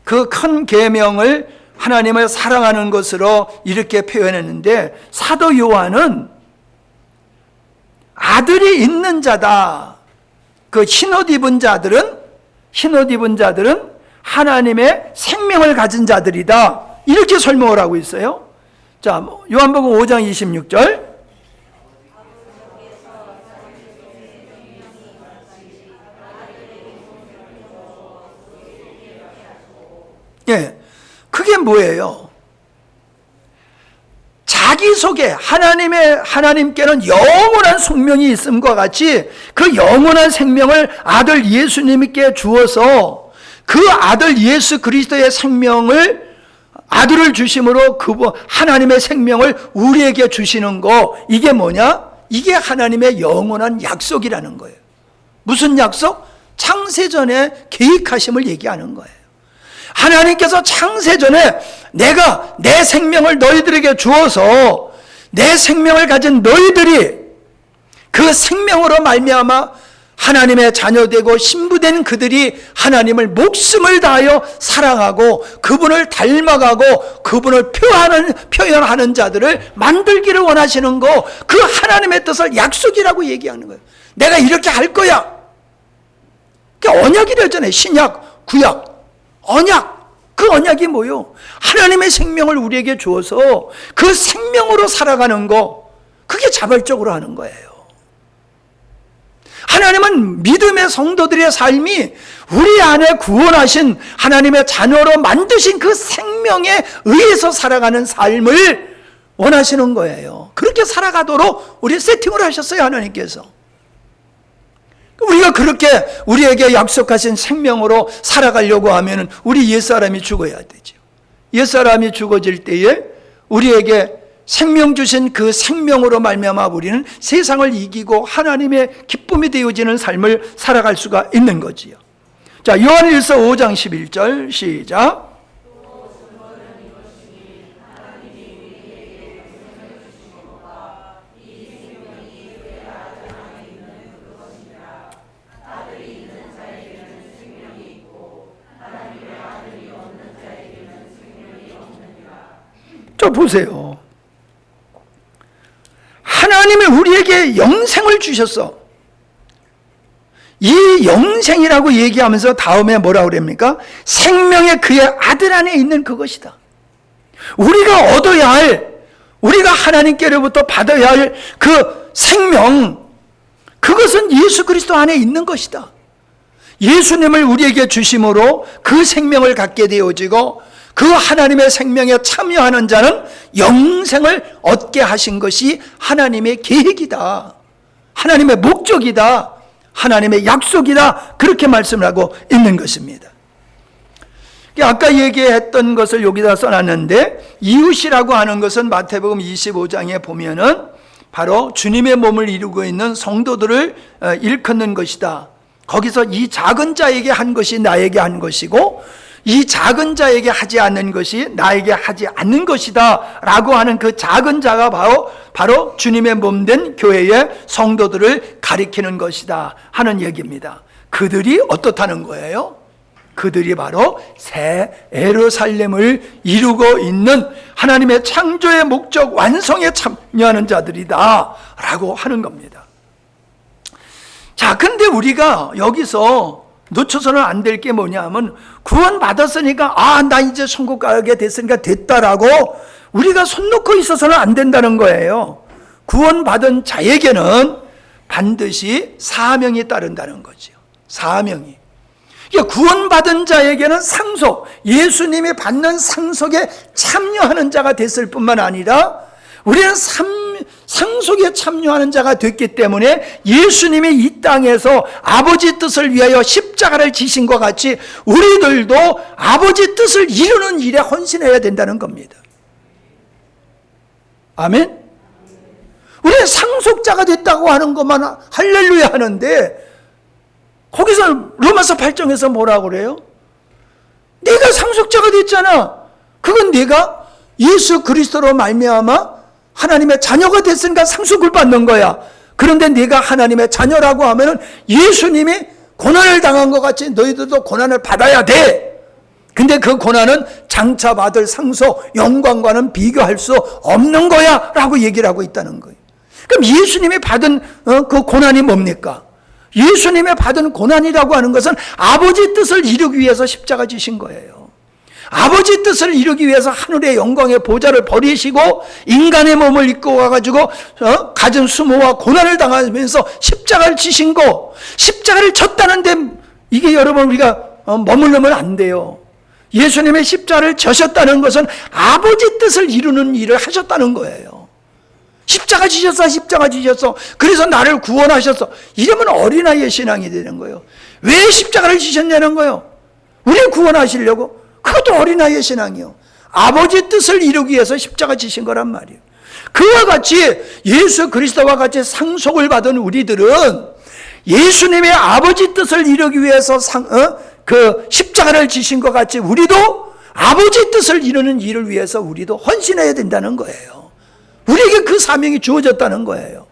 [SPEAKER 1] 그 큰 계명을 하나님을 사랑하는 것으로 이렇게 표현했는데 사도 요한은 아들이 있는 자다. 그 흰옷 입은 자들은 하나님의 생명을 가진 자들이다. 이렇게 설명을 하고 있어요. 자, 요한복음 5장 26절. 예. 그게 뭐예요? 자기 속에 하나님께는 영원한 생명이 있음과 같이 그 영원한 생명을 아들 예수님께 주어서 그 아들 예수 그리스도의 생명을 아들을 주심으로 하나님의 생명을 우리에게 주시는 거, 이게 뭐냐? 이게 하나님의 영원한 약속이라는 거예요. 무슨 약속? 창세전에 계획하심을 얘기하는 거예요. 하나님께서 창세전에 내가 내 생명을 너희들에게 주어서 내 생명을 가진 너희들이 그 생명으로 말미암아 하나님의 자녀되고 신부된 그들이 하나님을 목숨을 다하여 사랑하고 그분을 닮아가고 그분을 표현하는 자들을 만들기를 원하시는 거, 그 하나님의 뜻을 약속이라고 얘기하는 거예요. 내가 이렇게 할 거야. 그게 언약이라잖아요. 신약, 구약, 언약. 그 언약이 뭐요? 하나님의 생명을 우리에게 주어서 그 생명으로 살아가는 거, 그게 자발적으로 하는 거예요. 하나님은 믿음의 성도들의 삶이 우리 안에 구원하신 하나님의 자녀로 만드신 그 생명에 의해서 살아가는 삶을 원하시는 거예요. 그렇게 살아가도록 우리 세팅을 하셨어요, 하나님께서. 우리가 그렇게 우리에게 약속하신 생명으로 살아가려고 하면 우리 옛사람이 죽어야 되죠. 옛사람이 죽어질 때에 우리에게 생명 주신 그 생명으로 말미암아 우리는 세상을 이기고 하나님의 기쁨이 되어지는 삶을 살아갈 수가 있는 거지요. 자, 요한일서 5장 11절 시작. 저 보세요. 하나님이 우리에게 영생을 주셨어. 이 영생이라고 얘기하면서 다음에 뭐라고 그럽니까? 생명의 그의 아들 안에 있는 그것이다. 우리가 얻어야 할, 우리가 하나님께로부터 받아야 할 그 생명, 그것은 예수 그리스도 안에 있는 것이다. 예수님을 우리에게 주심으로 그 생명을 갖게 되어지고 그 하나님의 생명에 참여하는 자는 영생을 얻게 하신 것이 하나님의 계획이다. 하나님의 목적이다. 하나님의 약속이다. 그렇게 말씀을 하고 있는 것입니다. 아까 얘기했던 것을 여기다 써놨는데, 이웃이라고 하는 것은 마태복음 25장에 보면은 바로 주님의 몸을 이루고 있는 성도들을 일컫는 것이다. 거기서 이 작은 자에게 한 것이 나에게 한 것이고 이 작은 자에게 하지 않는 것이 나에게 하지 않는 것이다 라고 하는 그 작은 자가 바로 주님의 몸된 교회의 성도들을 가리키는 것이다 하는 얘기입니다. 그들이 어떻다는 거예요? 그들이 바로 새 예루살렘을 이루고 있는 하나님의 창조의 목적 완성에 참여하는 자들이다 라고 하는 겁니다. 자, 근데 우리가 여기서 놓쳐서는 안 될 게 뭐냐면, 구원 받았으니까 나 이제 천국 가게 됐으니까 됐다라고 우리가 손 놓고 있어서는 안 된다는 거예요. 구원 받은 자에게는 반드시 사명이 따른다는 거죠. 사명이. 그러니까 구원 받은 자에게는 상속, 예수님이 받는 상속에 참여하는 자가 됐을 뿐만 아니라 우리는 상속에 참여하는 자가 됐기 때문에 예수님이 이 땅에서 아버지 뜻을 위하여 십자가를 지신 것 같이 우리들도 아버지 뜻을 이루는 일에 헌신해야 된다는 겁니다. 아멘? 우리는 상속자가 됐다고 하는 것만 할렐루야 하는데, 거기서 로마서 8장에서 뭐라고 그래요? 네가 상속자가 됐잖아. 그건 네가 예수 그리스도로 말미암아 하나님의 자녀가 됐으니까 상속을 받는 거야. 그런데 네가 하나님의 자녀라고 하면은 예수님이 고난을 당한 것 같이 너희들도 고난을 받아야 돼. 근데 그 고난은 장차 받을 상속, 영광과는 비교할 수 없는 거야 라고 얘기를 하고 있다는 거예요. 그럼 예수님이 받은 그 고난이 뭡니까? 예수님이 받은 고난이라고 하는 것은 아버지 뜻을 이루기 위해서 십자가 지신 거예요. 아버지 뜻을 이루기 위해서 하늘의 영광의 보좌를 버리시고 인간의 몸을 입고 와가지고 갖은 수모와 고난을 당하면서 십자가를 지신 거, 십자가를 졌다는데 이게 여러분 우리가 머물르면 안 돼요. 예수님의 십자가를 져셨다는 것은 아버지 뜻을 이루는 일을 하셨다는 거예요. 십자가 지셨어, 십자가 지셨어. 그래서 나를 구원하셨어. 이러면 어린아이의 신앙이 되는 거예요. 왜 십자가를 지셨냐는 거예요. 우리를 구원하시려고. 그것도 어린아이의 신앙이요. 아버지 뜻을 이루기 위해서 십자가 지신 거란 말이에요. 그와 같이 예수 그리스도와 같이 상속을 받은 우리들은 예수님의 아버지 뜻을 이루기 위해서 그 십자가를 지신 것 같이 우리도 아버지 뜻을 이루는 일을 위해서 우리도 헌신해야 된다는 거예요. 우리에게 그 사명이 주어졌다는 거예요.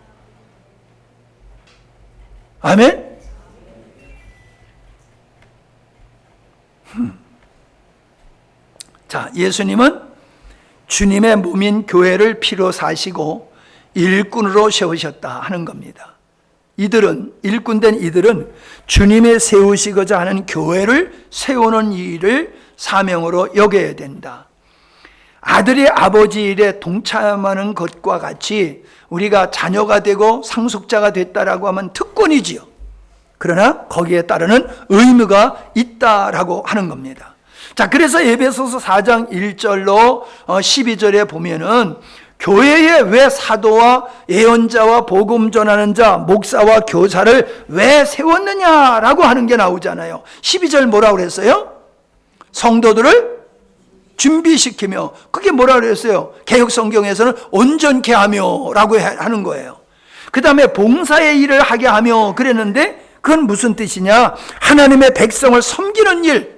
[SPEAKER 1] 아멘? 자, 예수님은 주님의 몸인 교회를 피로 사시고 일꾼으로 세우셨다 하는 겁니다. 일꾼된 이들은 주님의 세우시고자 하는 교회를 세우는 일을 사명으로 여겨야 된다. 아들이 아버지 일에 동참하는 것과 같이 우리가 자녀가 되고 상속자가 됐다라고 하면 특권이지요. 그러나 거기에 따르는 의무가 있다라고 하는 겁니다. 자, 그래서 에베소서 4장 1절로 12절에 보면은 교회에 왜 사도와 예언자와 복음 전하는 자, 목사와 교사를 왜 세웠느냐라고 하는 게 나오잖아요. 12절 뭐라고 그랬어요? 성도들을 준비시키며, 그게 뭐라고 그랬어요? 개역 성경에서는 온전케 하며 라고 하는 거예요. 그 다음에 봉사의 일을 하게 하며 그랬는데, 그건 무슨 뜻이냐? 하나님의 백성을 섬기는 일,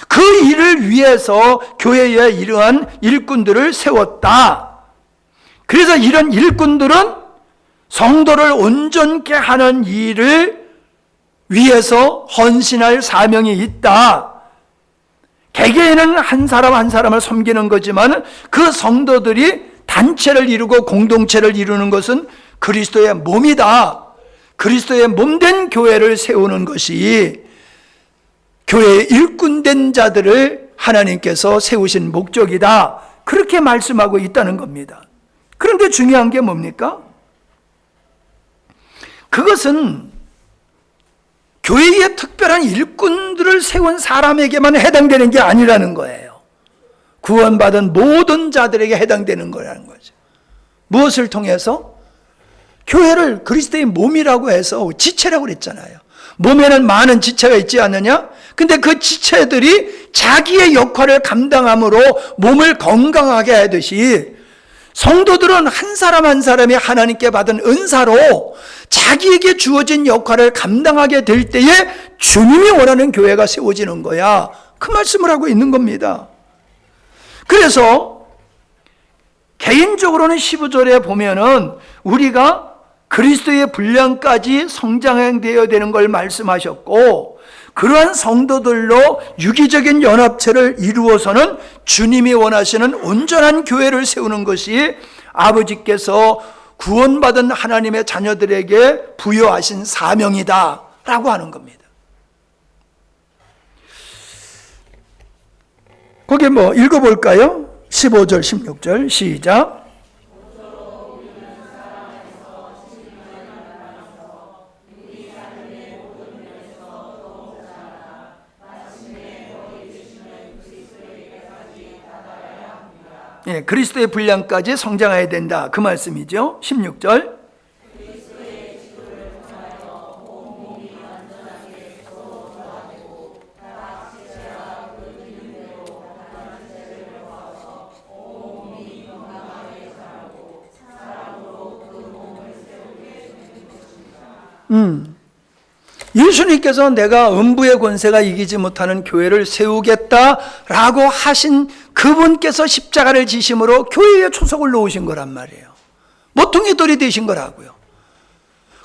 [SPEAKER 1] 그 일을 위해서 교회에 이러한 일꾼들을 세웠다. 그래서 이런 일꾼들은 성도를 온전케 하는 일을 위해서 헌신할 사명이 있다. 개개인은 한 사람 한 사람을 섬기는 거지만 그 성도들이 단체를 이루고 공동체를 이루는 것은 그리스도의 몸이다. 그리스도의 몸된 교회를 세우는 것이 교회의 일꾼된 자들을 하나님께서 세우신 목적이다. 그렇게 말씀하고 있다는 겁니다. 그런데 중요한 게 뭡니까? 그것은 교회의 특별한 일꾼들을 세운 사람에게만 해당되는 게 아니라는 거예요. 구원받은 모든 자들에게 해당되는 거라는 거죠. 무엇을 통해서? 교회를 그리스도의 몸이라고 해서 지체라고 그랬잖아요. 몸에는 많은 지체가 있지 않느냐? 근데 그 지체들이 자기의 역할을 감당함으로 몸을 건강하게 하듯이 성도들은 한 사람 한 사람이 하나님께 받은 은사로 자기에게 주어진 역할을 감당하게 될 때에 주님이 원하는 교회가 세워지는 거야. 그 말씀을 하고 있는 겁니다. 그래서 개인적으로는 15절에 보면은 우리가 그리스도의 분량까지 성장되어야 되는 걸 말씀하셨고, 그러한 성도들로 유기적인 연합체를 이루어서는 주님이 원하시는 온전한 교회를 세우는 것이 아버지께서 구원받은 하나님의 자녀들에게 부여하신 사명이다 라고 하는 겁니다. 거기 뭐 읽어볼까요? 15절 16절 시작. 예, 그리스도의 분량까지 성장해야 된다, 그 말씀이죠. 16절. 예수님께서 내가 음부의 권세가 이기지 못하는 교회를 세우겠다라고 하신 그분께서 십자가를 지심으로 교회에 초석을 놓으신 거란 말이에요. 모퉁이 돌이 되신 거라고요.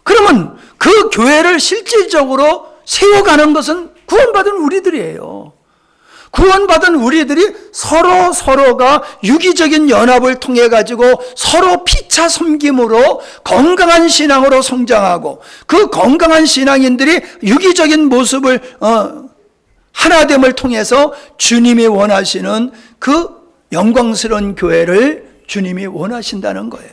[SPEAKER 1] 그러면 그 교회를 실질적으로 세워가는 것은 구원받은 우리들이에요. 구원받은 우리들이 서로가 유기적인 연합을 통해 가지고 서로 피차 섬김으로 건강한 신앙으로 성장하고, 그 건강한 신앙인들이 유기적인 모습을 하나됨을 통해서 주님이 원하시는 그 영광스러운 교회를 주님이 원하신다는 거예요.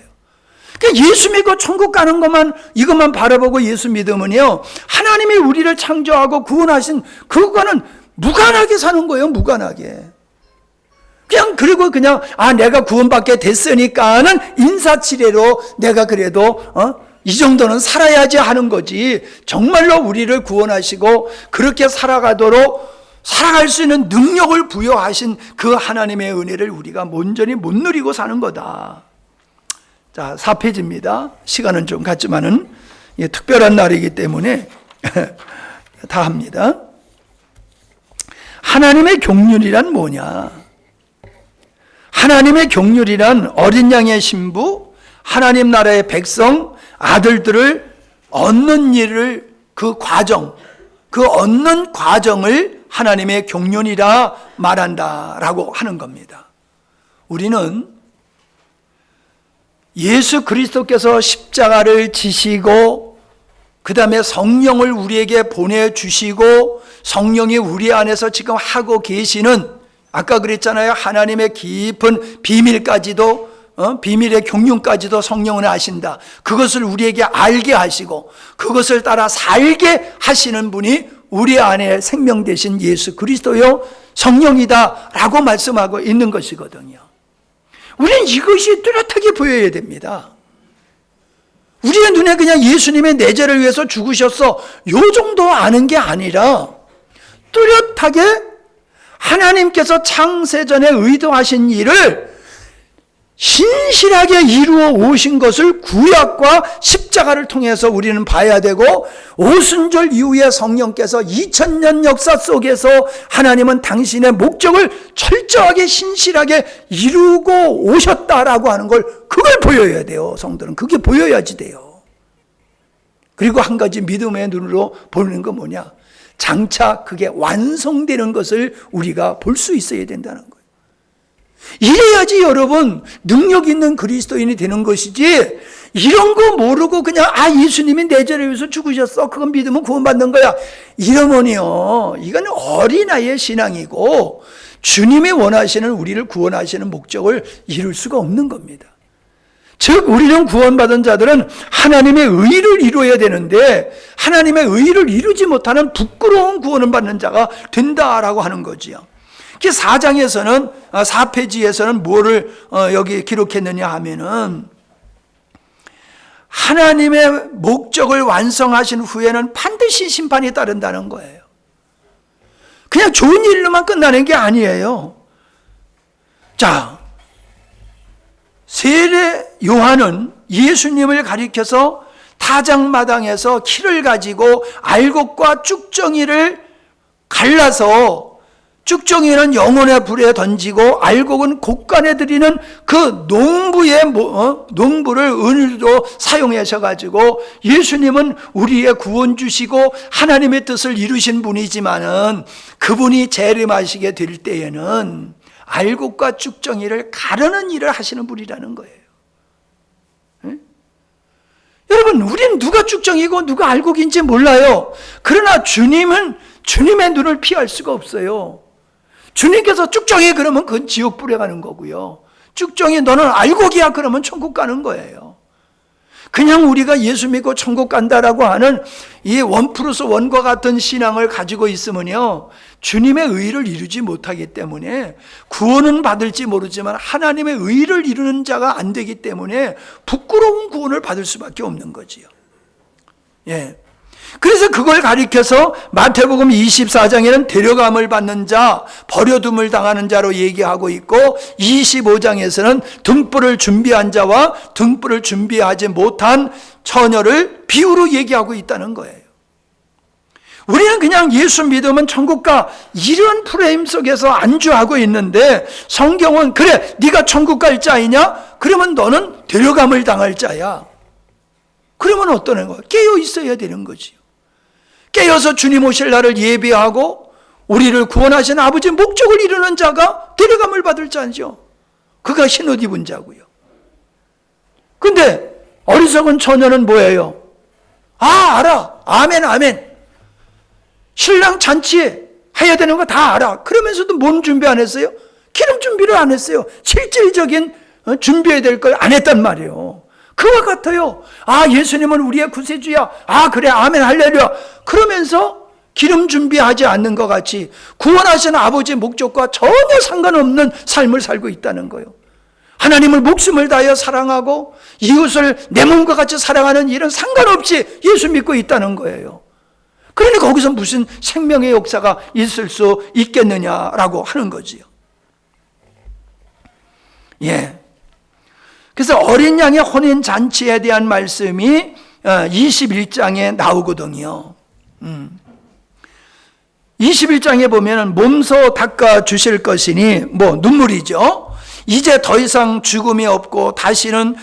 [SPEAKER 1] 그러니까 예수 믿고 천국 가는 것만, 이것만 바라보고 예수 믿으면요, 하나님이 우리를 창조하고 구원하신 그거는 무관하게 사는 거예요. 무관하게. 그리고 내가 구원받게 됐으니까는 인사치레로 내가 그래도 이 정도는 살아야지 하는 거지, 정말로 우리를 구원하시고 그렇게 살아갈 수 있는 능력을 부여하신 그 하나님의 은혜를 우리가 온전히 못 누리고 사는 거다. 자, 4페이지입니다. 시간은 좀 갔지만은 특별한 날이기 때문에 다 합니다. 하나님의 긍휼이란 뭐냐? 하나님의 긍휼이란 어린 양의 신부, 하나님 나라의 백성, 아들들을 얻는 일을 그 얻는 과정을 하나님의 긍휼이라 말한다라고 하는 겁니다. 우리는 예수 그리스도께서 십자가를 지시고 그 다음에 성령을 우리에게 보내주시고 성령이 우리 안에서 지금 하고 계시는, 아까 그랬잖아요. 하나님의 깊은 비밀까지도 비밀의 경륜까지도 성령은 아신다. 그것을 우리에게 알게 하시고 그것을 따라 살게 하시는 분이 우리 안에 생명 되신 예수 그리스도요 성령이다 라고 말씀하고 있는 것이거든요. 우리는 이것이 뚜렷하게 보여야 됩니다. 우리의 눈에 그냥 예수님의 내 죄를 위해서 죽으셨어 요 정도 아는 게 아니라 뚜렷하게 하나님께서 창세전에 의도하신 일을 신실하게 이루어 오신 것을 구약과 십자가를 통해서 우리는 봐야 되고, 오순절 이후에 성령께서 2000년 역사 속에서 하나님은 당신의 목적을 철저하게 신실하게 이루고 오셨다라고 하는 걸, 그걸 보여야 돼요. 성도는 그게 보여야지 돼요. 그리고 한 가지 믿음의 눈으로 보는 건 뭐냐? 장차 그게 완성되는 것을 우리가 볼 수 있어야 된다는 거예요. 이래야지 여러분 능력 있는 그리스도인이 되는 것이지, 이런 거 모르고 그냥 예수님이 내 죄를 위해서 죽으셨어 그건 믿으면 구원받는 거야 이러면요, 이건 어린아이의 신앙이고 주님이 원하시는 우리를 구원하시는 목적을 이룰 수가 없는 겁니다. 즉 우리는 구원받은 자들은 하나님의 의를 이루어야 되는데 하나님의 의를 이루지 못하는 부끄러운 구원을 받는 자가 된다라고 하는 거지요. 4장에서는 4페이지에서는 뭐를 여기 기록했느냐 하면은, 하나님의 목적을 완성하신 후에는 반드시 심판이 따른다는 거예요. 그냥 좋은 일로만 끝나는 게 아니에요. 자, 세례 요한은 예수님을 가리켜서 타작마당에서 키를 가지고 알곡과 쭉정이를 갈라서, 쭉정이는 영혼의 불에 던지고 알곡은 곡간에 드리는 그 농부를 은으로 사용하셔가지고, 예수님은 우리의 구원 주시고 하나님의 뜻을 이루신 분이지만은 그분이 재림하시게 될 때에는 알곡과 쭉정이를 가르는 일을 하시는 분이라는 거예요. 네? 여러분, 우리는 누가 쭉정이고 누가 알곡인지 몰라요. 그러나 주님은 주님의 눈을 피할 수가 없어요. 주님께서 쭉정이 그러면 그건 지옥 불에 가는 거고요. 쭉정이 너는 알곡이야 그러면 천국 가는 거예요. 그냥 우리가 예수 믿고 천국 간다라고 하는 이 1+1과 같은 신앙을 가지고 있으면요, 주님의 의를 이루지 못하기 때문에 구원은 받을지 모르지만 하나님의 의를 이루는 자가 안 되기 때문에 부끄러운 구원을 받을 수밖에 없는 거지요. 예. 그래서 그걸 가리켜서 마태복음 24장에는 데려감을 받는 자, 버려둠을 당하는 자로 얘기하고 있고, 25장에서는 등불을 준비한 자와 등불을 준비하지 못한 처녀를 비유로 얘기하고 있다는 거예요. 우리는 그냥 예수 믿으면 천국 가 이런 프레임 속에서 안주하고 있는데, 성경은 그래 네가 천국 갈 자이냐? 그러면 너는 데려감을 당할 자야. 그러면 어떠는 거야? 깨어 있어야 되는 거지요. 깨어서 주님 오실 날을 예비하고 우리를 구원하신 아버지 목적을 이루는 자가 데려감을 받을 자죠. 그가 흰옷 입은 자고요. 근데 어리석은 처녀는 뭐예요? 알아. 아멘 아멘. 신랑 잔치에 해야 되는 거 다 알아. 그러면서도 뭔 준비 안 했어요? 기름 준비를 안 했어요. 실질적인 준비해야 될 걸 안 했단 말이에요. 그와 같아요. 예수님은 우리의 구세주야. 그래 아멘 할렐루야. 그러면서 기름 준비하지 않는 것 같이 구원하신 아버지의 목적과 전혀 상관없는 삶을 살고 있다는 거예요. 하나님을 목숨을 다하여 사랑하고 이웃을 내 몸과 같이 사랑하는 일은 상관없이 예수 믿고 있다는 거예요. 그러니 거기서 무슨 생명의 역사가 있을 수 있겠느냐라고 하는 거지요. 예. 그래서 어린 양의 혼인 잔치에 대한 말씀이 21장에 나오거든요. 21장에 보면 몸소 닦아 주실 것이니 뭐 눈물이죠. 이제 더 이상 죽음이 없고 다시는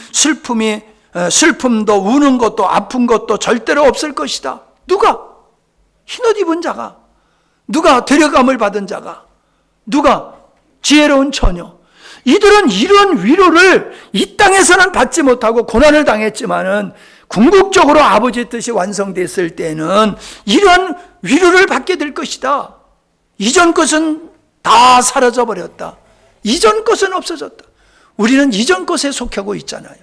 [SPEAKER 1] 슬픔도 우는 것도 아픈 것도 절대로 없을 것이다. 누가? 흰옷 입은 자가, 누가 데려감을 받은 자가, 누가? 지혜로운 처녀. 이들은 이런 위로를 이 땅에서는 받지 못하고 고난을 당했지만은 궁극적으로 아버지의 뜻이 완성됐을 때는 이런 위로를 받게 될 것이다. 이전 것은 다 사라져 버렸다. 이전 것은 없어졌다. 우리는 이전 것에 속하고 있잖아요.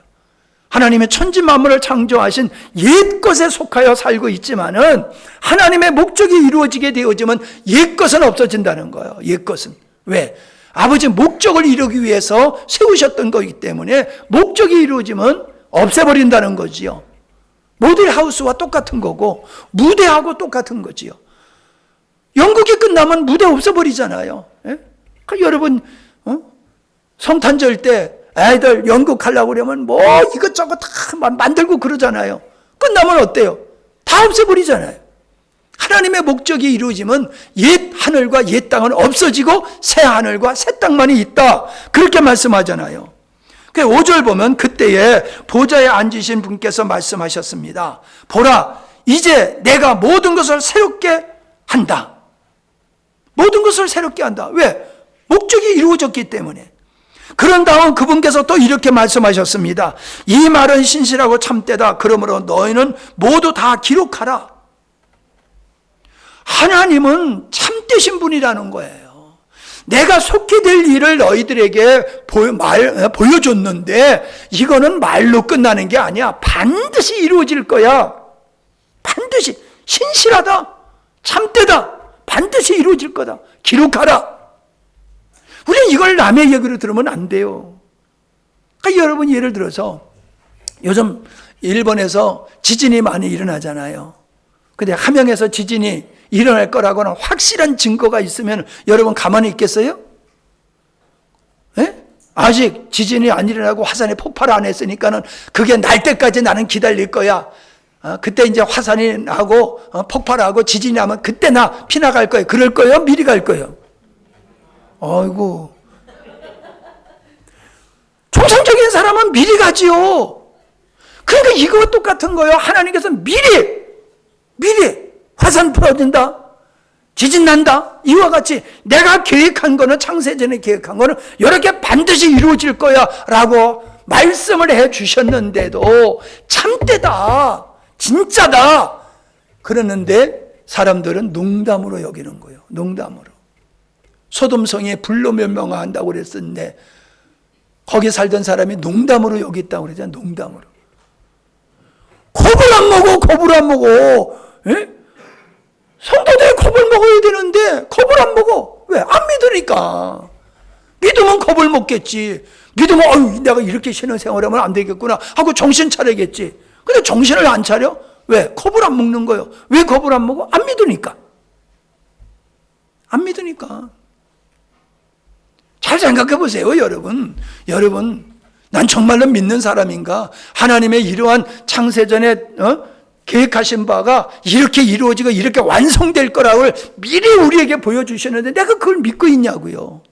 [SPEAKER 1] 하나님의 천지 만물을 창조하신 옛 것에 속하여 살고 있지만은 하나님의 목적이 이루어지게 되어지면 옛 것은 없어진다는 거예요. 옛 것은. 왜? 아버지 목적을 이루기 위해서 세우셨던 거기 때문에 목적이 이루어지면 없애버린다는 거지요. 모델하우스와 똑같은 거고 무대하고 똑같은 거지요. 연극이 끝나면 무대 없어버리잖아요. 예? 그러니까 여러분 성탄절 때 애들 연극하려고 그러면 뭐 이것저것 다 만들고 그러잖아요. 끝나면 어때요? 다 없애버리잖아요. 하나님의 목적이 이루어지면 옛 하늘과 옛 땅은 없어지고 새 하늘과 새 땅만이 있다. 그렇게 말씀하잖아요. 5절 보면 그때에 보좌에 앉으신 분께서 말씀하셨습니다. 보라, 이제 내가 모든 것을 새롭게 한다. 모든 것을 새롭게 한다. 왜? 목적이 이루어졌기 때문에. 그런 다음 그분께서 또 이렇게 말씀하셨습니다. 이 말은 신실하고 참되다. 그러므로 너희는 모두 다 기록하라. 하나님은 참되신 분이라는 거예요. 내가 속히 될 일을 너희들에게 보여줬는데 이거는 말로 끝나는 게 아니야. 반드시 이루어질 거야. 반드시. 신실하다. 참되다. 반드시 이루어질 거다. 기록하라. 우리는 이걸 남의 얘기로 들으면 안 돼요. 그러니까 여러분 예를 들어서 요즘 일본에서 지진이 많이 일어나잖아요. 근데 함양에서 지진이 일어날 거라고는 확실한 증거가 있으면 여러분 가만히 있겠어요? 예? 아직 지진이 안 일어나고 화산이 폭발 안 했으니까는 그게 날 때까지 나는 기다릴 거야. 그때 이제 화산이 나고 폭발하고 지진이 나면 그때 나 피나갈 거예요. 그럴 거예요? 미리 갈 거예요? 아이고. 정상적인 사람은 미리 가지요. 그러니까 이거와 똑같은 거예요. 하나님께서 미리 화산 풀어진다, 지진 난다, 이와 같이 내가 계획한 거는, 창세전에 계획한 거는 이렇게 반드시 이루어질 거야 라고 말씀을 해 주셨는데도 참되다, 진짜다 그러는데 사람들은 농담으로 여기는 거예요. 농담으로. 소돔성에 불로 멸망한다고 그랬었는데 거기 살던 사람이 농담으로 여겼다고 그러잖아요. 농담으로. 겁을 안 먹어. 겁을 안 먹어. 예? 성도들이 겁을 먹어야 되는데 겁을 안 먹어. 왜? 안 믿으니까. 믿으면 겁을 먹겠지. 믿으면 어휴, 내가 이렇게 신앙생활하면 안 되겠구나 하고 정신 차리겠지. 근데 정신을 안 차려? 왜? 겁을 안 먹는 거예요. 왜 겁을 안 먹어? 안 믿으니까. 안 믿으니까. 잘 생각해 보세요, 여러분. 여러분, 난 정말로 믿는 사람인가? 하나님의 이러한 창세전에 계획하신 바가 이렇게 이루어지고 이렇게 완성될 거라고 미리 우리에게 보여주셨는데 내가 그걸 믿고 있냐고요.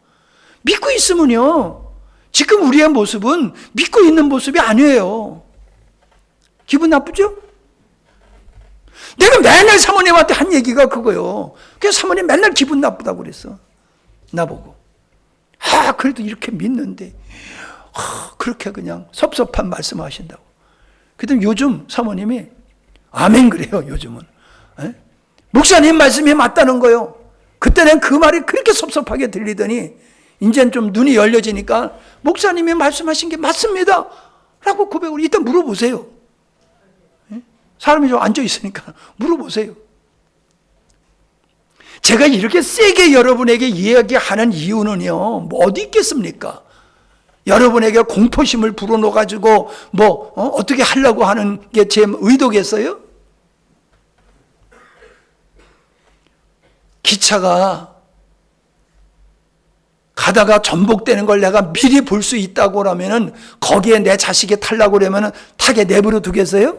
[SPEAKER 1] 믿고 있으면요, 지금 우리의 모습은 믿고 있는 모습이 아니에요. 기분 나쁘죠? 내가 맨날 사모님한테 한 얘기가 그거예요. 그래서 사모님 맨날 기분 나쁘다고 그랬어. 나보고. 그래도 이렇게 믿는데 그렇게 그냥 섭섭한 말씀하신다고. 그랬더니 요즘 사모님이 아멘 그래요. 요즘은. 에? 목사님 말씀이 맞다는 거예요. 그때는 그 말이 그렇게 섭섭하게 들리더니 이제는 좀 눈이 열려지니까 목사님이 말씀하신 게 맞습니다 라고 고백을 일단 물어보세요. 에? 사람이 좀 앉아있으니까 물어보세요. 제가 이렇게 세게 여러분에게 이야기하는 이유는요, 뭐 어디 있겠습니까? 여러분에게 공포심을 불어넣어가지고 어떻게 하려고 하는 게 제 의도겠어요? 기차가 가다가 전복되는 걸 내가 미리 볼 수 있다고 하면은 거기에 내 자식이 타려고 그러면은 타게 내버려 두겠어요?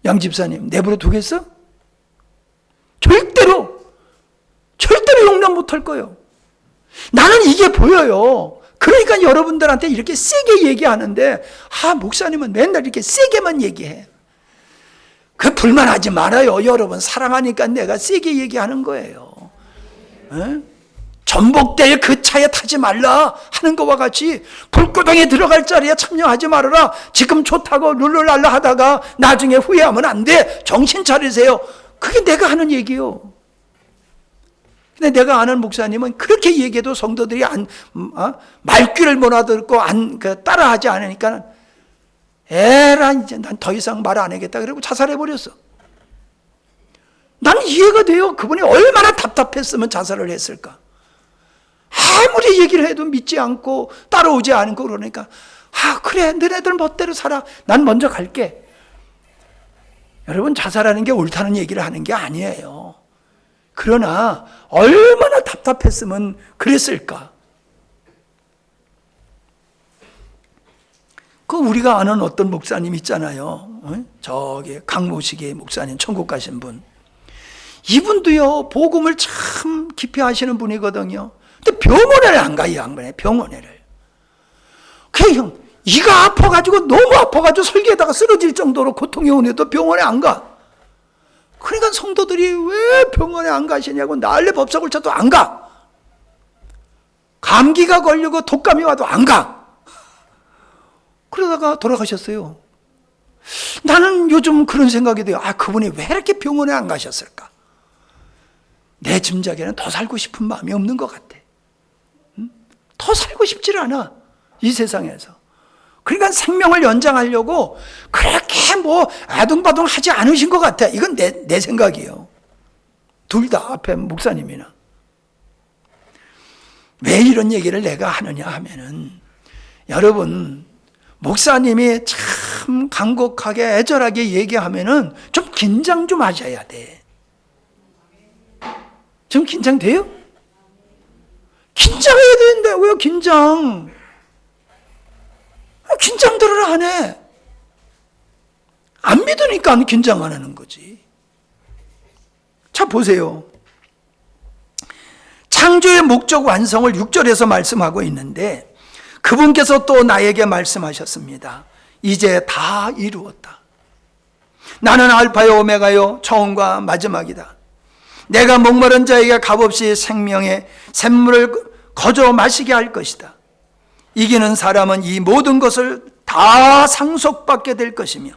[SPEAKER 1] 양 집사님 내버려 두겠어? 절대로 용납 못할 거예요. 나는 이게 보여요. 그러니까 여러분들한테 이렇게 세게 얘기하는데, 목사님은 맨날 이렇게 세게만 얘기해. 그 불만하지 말아요. 여러분 사랑하니까 내가 세게 얘기하는 거예요. 에? 전복될 그 차에 타지 말라 하는 것과 같이 불구덩이에 들어갈 자리에 참여하지 말아라. 지금 좋다고 룰루랄라 하다가 나중에 후회하면 안 돼. 정신 차리세요. 그게 내가 하는 얘기요. 근데 내가 아는 목사님은 그렇게 얘기해도 성도들이 말귀를 못 알아듣고 따라하지 않으니까 에라 이제 난 더 이상 말 안 하겠다 그러고 자살해버렸어. 난 이해가 돼요. 그분이 얼마나 답답했으면 자살을 했을까. 아무리 얘기를 해도 믿지 않고 따라오지 않고 그러니까 그래 너네들 멋대로 살아. 난 먼저 갈게. 여러분 자살하는 게 옳다는 얘기를 하는 게 아니에요. 그러나 얼마나 답답했으면 그랬을까. 그 우리가 아는 어떤 목사님 있잖아요. 저기 강모시기 목사님 천국 가신 분. 이분도요 복음을 참 깊이 하시는 분이거든요. 근데 병원에를 안 가, 이 양반에 병원에를. 그냥 이가 아파가지고 너무 아파가지고 설계에다가 쓰러질 정도로 고통이 오는데도 병원에 안 가. 그러니까 성도들이 왜 병원에 안 가시냐고 난리 법석을 쳐도 안 가. 감기가 걸리고 독감이 와도 안 가. 그러다가 돌아가셨어요. 나는 요즘 그런 생각이 돼요. 그분이 왜 이렇게 병원에 안 가셨을까? 내 짐작에는 더 살고 싶은 마음이 없는 것 같아. 더 살고 싶질 않아, 이 세상에서. 그러니까 생명을 연장하려고 그렇게 아둥바둥 하지 않으신 것 같아. 이건 내 생각이에요. 둘 다 앞에 목사님이나. 왜 이런 얘기를 내가 하느냐 하면은, 여러분 목사님이 참 간곡하게 애절하게 얘기하면은 좀 긴장 좀 하셔야 돼. 좀 긴장돼요? 긴장해야 되는데 왜 긴장? 긴장들을 안 해. 안 믿으니까 긴장 안 하는 거지. 자 보세요. 창조의 목적 완성을 6절에서 말씀하고 있는데 그분께서 또 나에게 말씀하셨습니다. 이제 다 이루었다. 나는 알파요 오메가요 처음과 마지막이다. 내가 목마른 자에게 값없이 생명의 샘물을 거저 마시게 할 것이다. 이기는 사람은 이 모든 것을 다 상속받게 될 것이며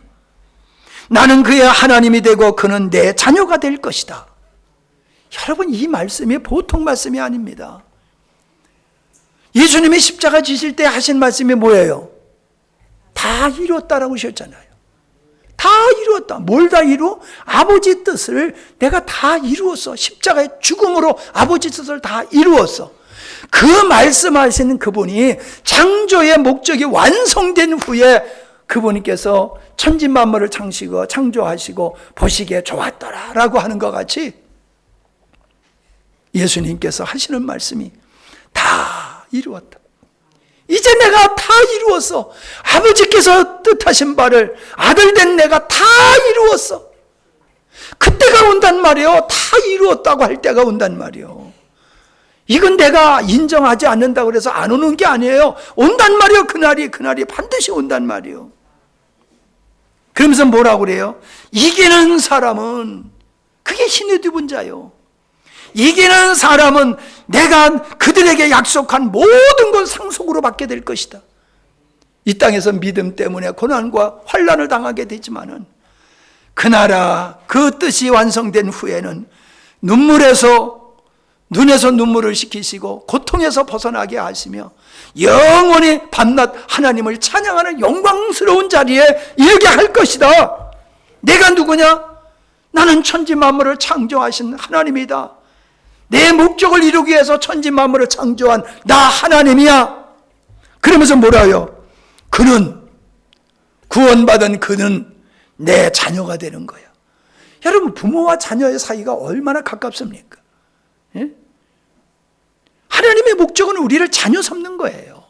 [SPEAKER 1] 나는 그의 하나님이 되고 그는 내 자녀가 될 것이다. 여러분 이 말씀이 보통 말씀이 아닙니다. 예수님이 십자가 지실 때 하신 말씀이 뭐예요? 다 이루었다라고 하셨잖아요. 다 이루었다. 뭘 다 이루어? 아버지 뜻을 내가 다 이루었어. 십자가의 죽음으로 아버지 뜻을 다 이루었어. 그 말씀하시는 그분이 창조의 목적이 완성된 후에 그분께서 천지만물을 창조하시고 보시기에 좋았더라라고 하는 것 같이 예수님께서 하시는 말씀이 다 이루었다. 이제 내가 다 이루었어. 아버지께서 뜻하신 바를 아들 된 내가 다 이루었어. 그때가 온단 말이에요. 다 이루었다고 할 때가 온단 말이에요. 이건 내가 인정하지 않는다고 해서 안 오는 게 아니에요. 온단 말이에요. 그날이 반드시 온단 말이에요. 그러면서 뭐라고 그래요? 이기는 사람은 그게 힘을 입은 자요. 이기는 사람은 내가 그들에게 약속한 모든 걸 상속으로 받게 될 것이다. 이 땅에서 믿음 때문에 고난과 환난을 당하게 되지만은 그 나라 그 뜻이 완성된 후에는 눈에서 눈물을 식히시고 고통에서 벗어나게 하시며 영원히 밤낮 하나님을 찬양하는 영광스러운 자리에 이르게 할 것이다. 내가 누구냐? 나는 천지 만물을 창조하신 하나님이다. 내 목적을 이루기 위해서 천지 만물을 창조한 나 하나님이야. 그러면서 뭐라요? 그는 구원받은 그는 내 자녀가 되는 거야. 여러분 부모와 자녀의 사이가 얼마나 가깝습니까? 예? 하나님의 목적은 우리를 자녀 삼는 거예요.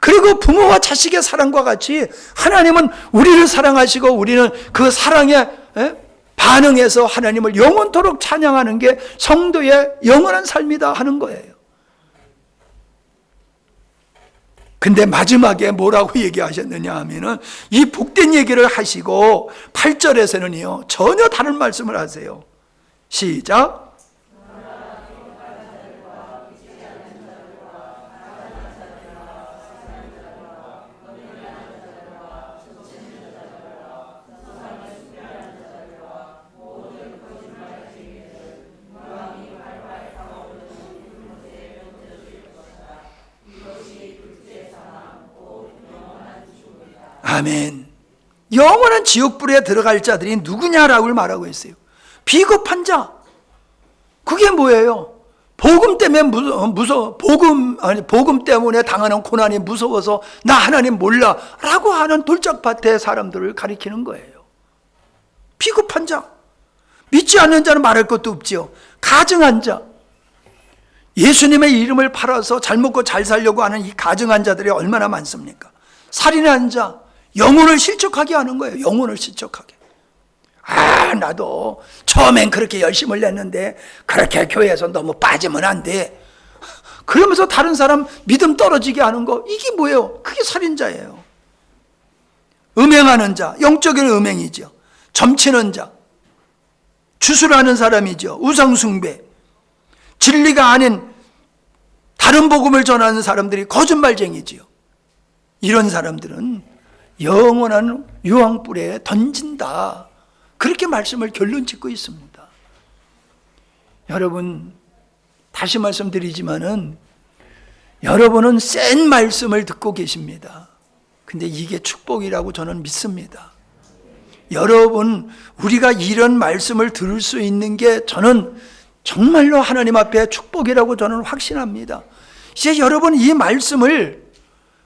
[SPEAKER 1] 그리고 부모와 자식의 사랑과 같이 하나님은 우리를 사랑하시고 우리는 그 사랑에 반응해서 하나님을 영원토록 찬양하는 게 성도의 영원한 삶이다 하는 거예요. 근데 마지막에 뭐라고 얘기하셨느냐 하면은 이 복된 얘기를 하시고 8절에서는요 전혀 다른 말씀을 하세요. 시작. 아멘. 영원한 지옥불에 들어갈 자들이 누구냐라고 말하고 있어요. 비겁한 자. 그게 뭐예요? 복음 때문에 복음 때문에 당하는 고난이 무서워서 나 하나님 몰라라고 하는 돌짝밭의 사람들을 가리키는 거예요. 비겁한 자. 믿지 않는 자는 말할 것도 없지요. 가증한 자. 예수님의 이름을 팔아서 잘 먹고 잘 살려고 하는 이 가증한 자들이 얼마나 많습니까? 살인한 자. 영혼을 실족하게 하는 거예요. 영혼을 실족하게. 나도 처음엔 그렇게 열심을 냈는데 그렇게 교회에서 너무 빠지면 안 돼. 그러면서 다른 사람 믿음 떨어지게 하는 거, 이게 뭐예요? 그게 살인자예요. 음행하는 자, 영적인 음행이죠. 점치는 자, 주술하는 사람이죠. 우상숭배, 진리가 아닌 다른 복음을 전하는 사람들이 거짓말쟁이지요. 이런 사람들은 영원한 유황불에 던진다. 그렇게 말씀을 결론 짓고 있습니다. 여러분, 다시 말씀드리지만은 여러분은 센 말씀을 듣고 계십니다. 근데 이게 축복이라고 저는 믿습니다. 여러분, 우리가 이런 말씀을 들을 수 있는 게 저는 정말로 하나님 앞에 축복이라고 저는 확신합니다. 이제 여러분 이 말씀을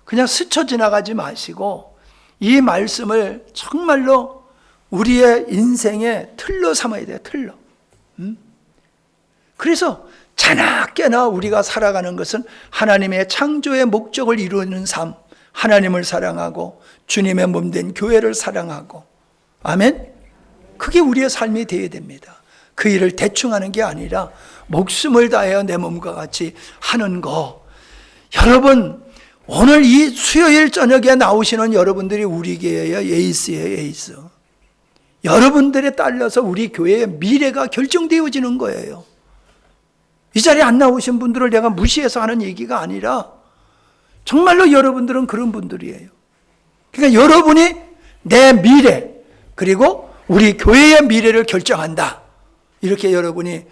[SPEAKER 1] 그냥 스쳐 지나가지 마시고 이 말씀을 정말로 우리의 인생의 틀로 삼아야 돼요. 틀로. 그래서 자나깨나 우리가 살아가는 것은 하나님의 창조의 목적을 이루는 삶, 하나님을 사랑하고 주님의 몸된 교회를 사랑하고, 아멘? 그게 우리의 삶이 되어야 됩니다. 그 일을 대충 하는 게 아니라 목숨을 다하여 내 몸과 같이 하는 거. 여러분, 오늘 이 수요일 저녁에 나오시는 여러분들이 우리 교회의 에이스예요. 에이스. 여러분들에 따라서 우리 교회의 미래가 결정되어지는 거예요. 이 자리에 안 나오신 분들을 내가 무시해서 하는 얘기가 아니라 정말로 여러분들은 그런 분들이에요. 그러니까 여러분이 내 미래, 그리고 우리 교회의 미래를 결정한다. 이렇게 여러분이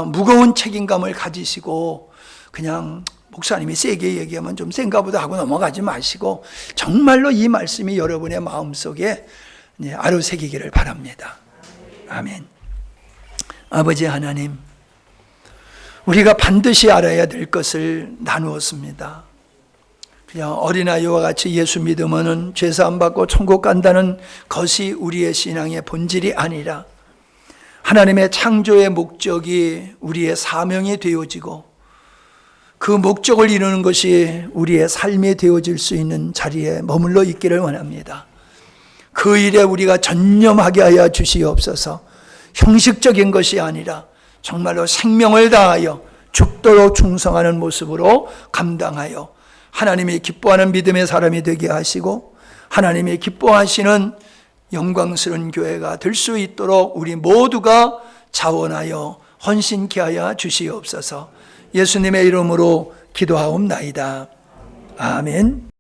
[SPEAKER 1] 무거운 책임감을 가지시고 그냥 목사님이 세게 얘기하면 좀 센가 보다 하고 넘어가지 마시고 정말로 이 말씀이 여러분의 마음속에 아로새기기를 바랍니다. 아멘. 아버지 하나님, 우리가 반드시 알아야 될 것을 나누었습니다. 그냥 어린아이와 같이 예수 믿으면 죄사함 받고 천국 간다는 것이 우리의 신앙의 본질이 아니라 하나님의 창조의 목적이 우리의 사명이 되어지고 그 목적을 이루는 것이 우리의 삶이 되어질 수 있는 자리에 머물러 있기를 원합니다. 그 일에 우리가 전념하게 하여 주시옵소서. 형식적인 것이 아니라 정말로 생명을 다하여 죽도록 충성하는 모습으로 감당하여 하나님이 기뻐하는 믿음의 사람이 되게 하시고 하나님이 기뻐하시는 영광스러운 교회가 될 수 있도록 우리 모두가 자원하여 헌신케 하여 주시옵소서. 예수님의 이름으로 기도하옵나이다. 아멘.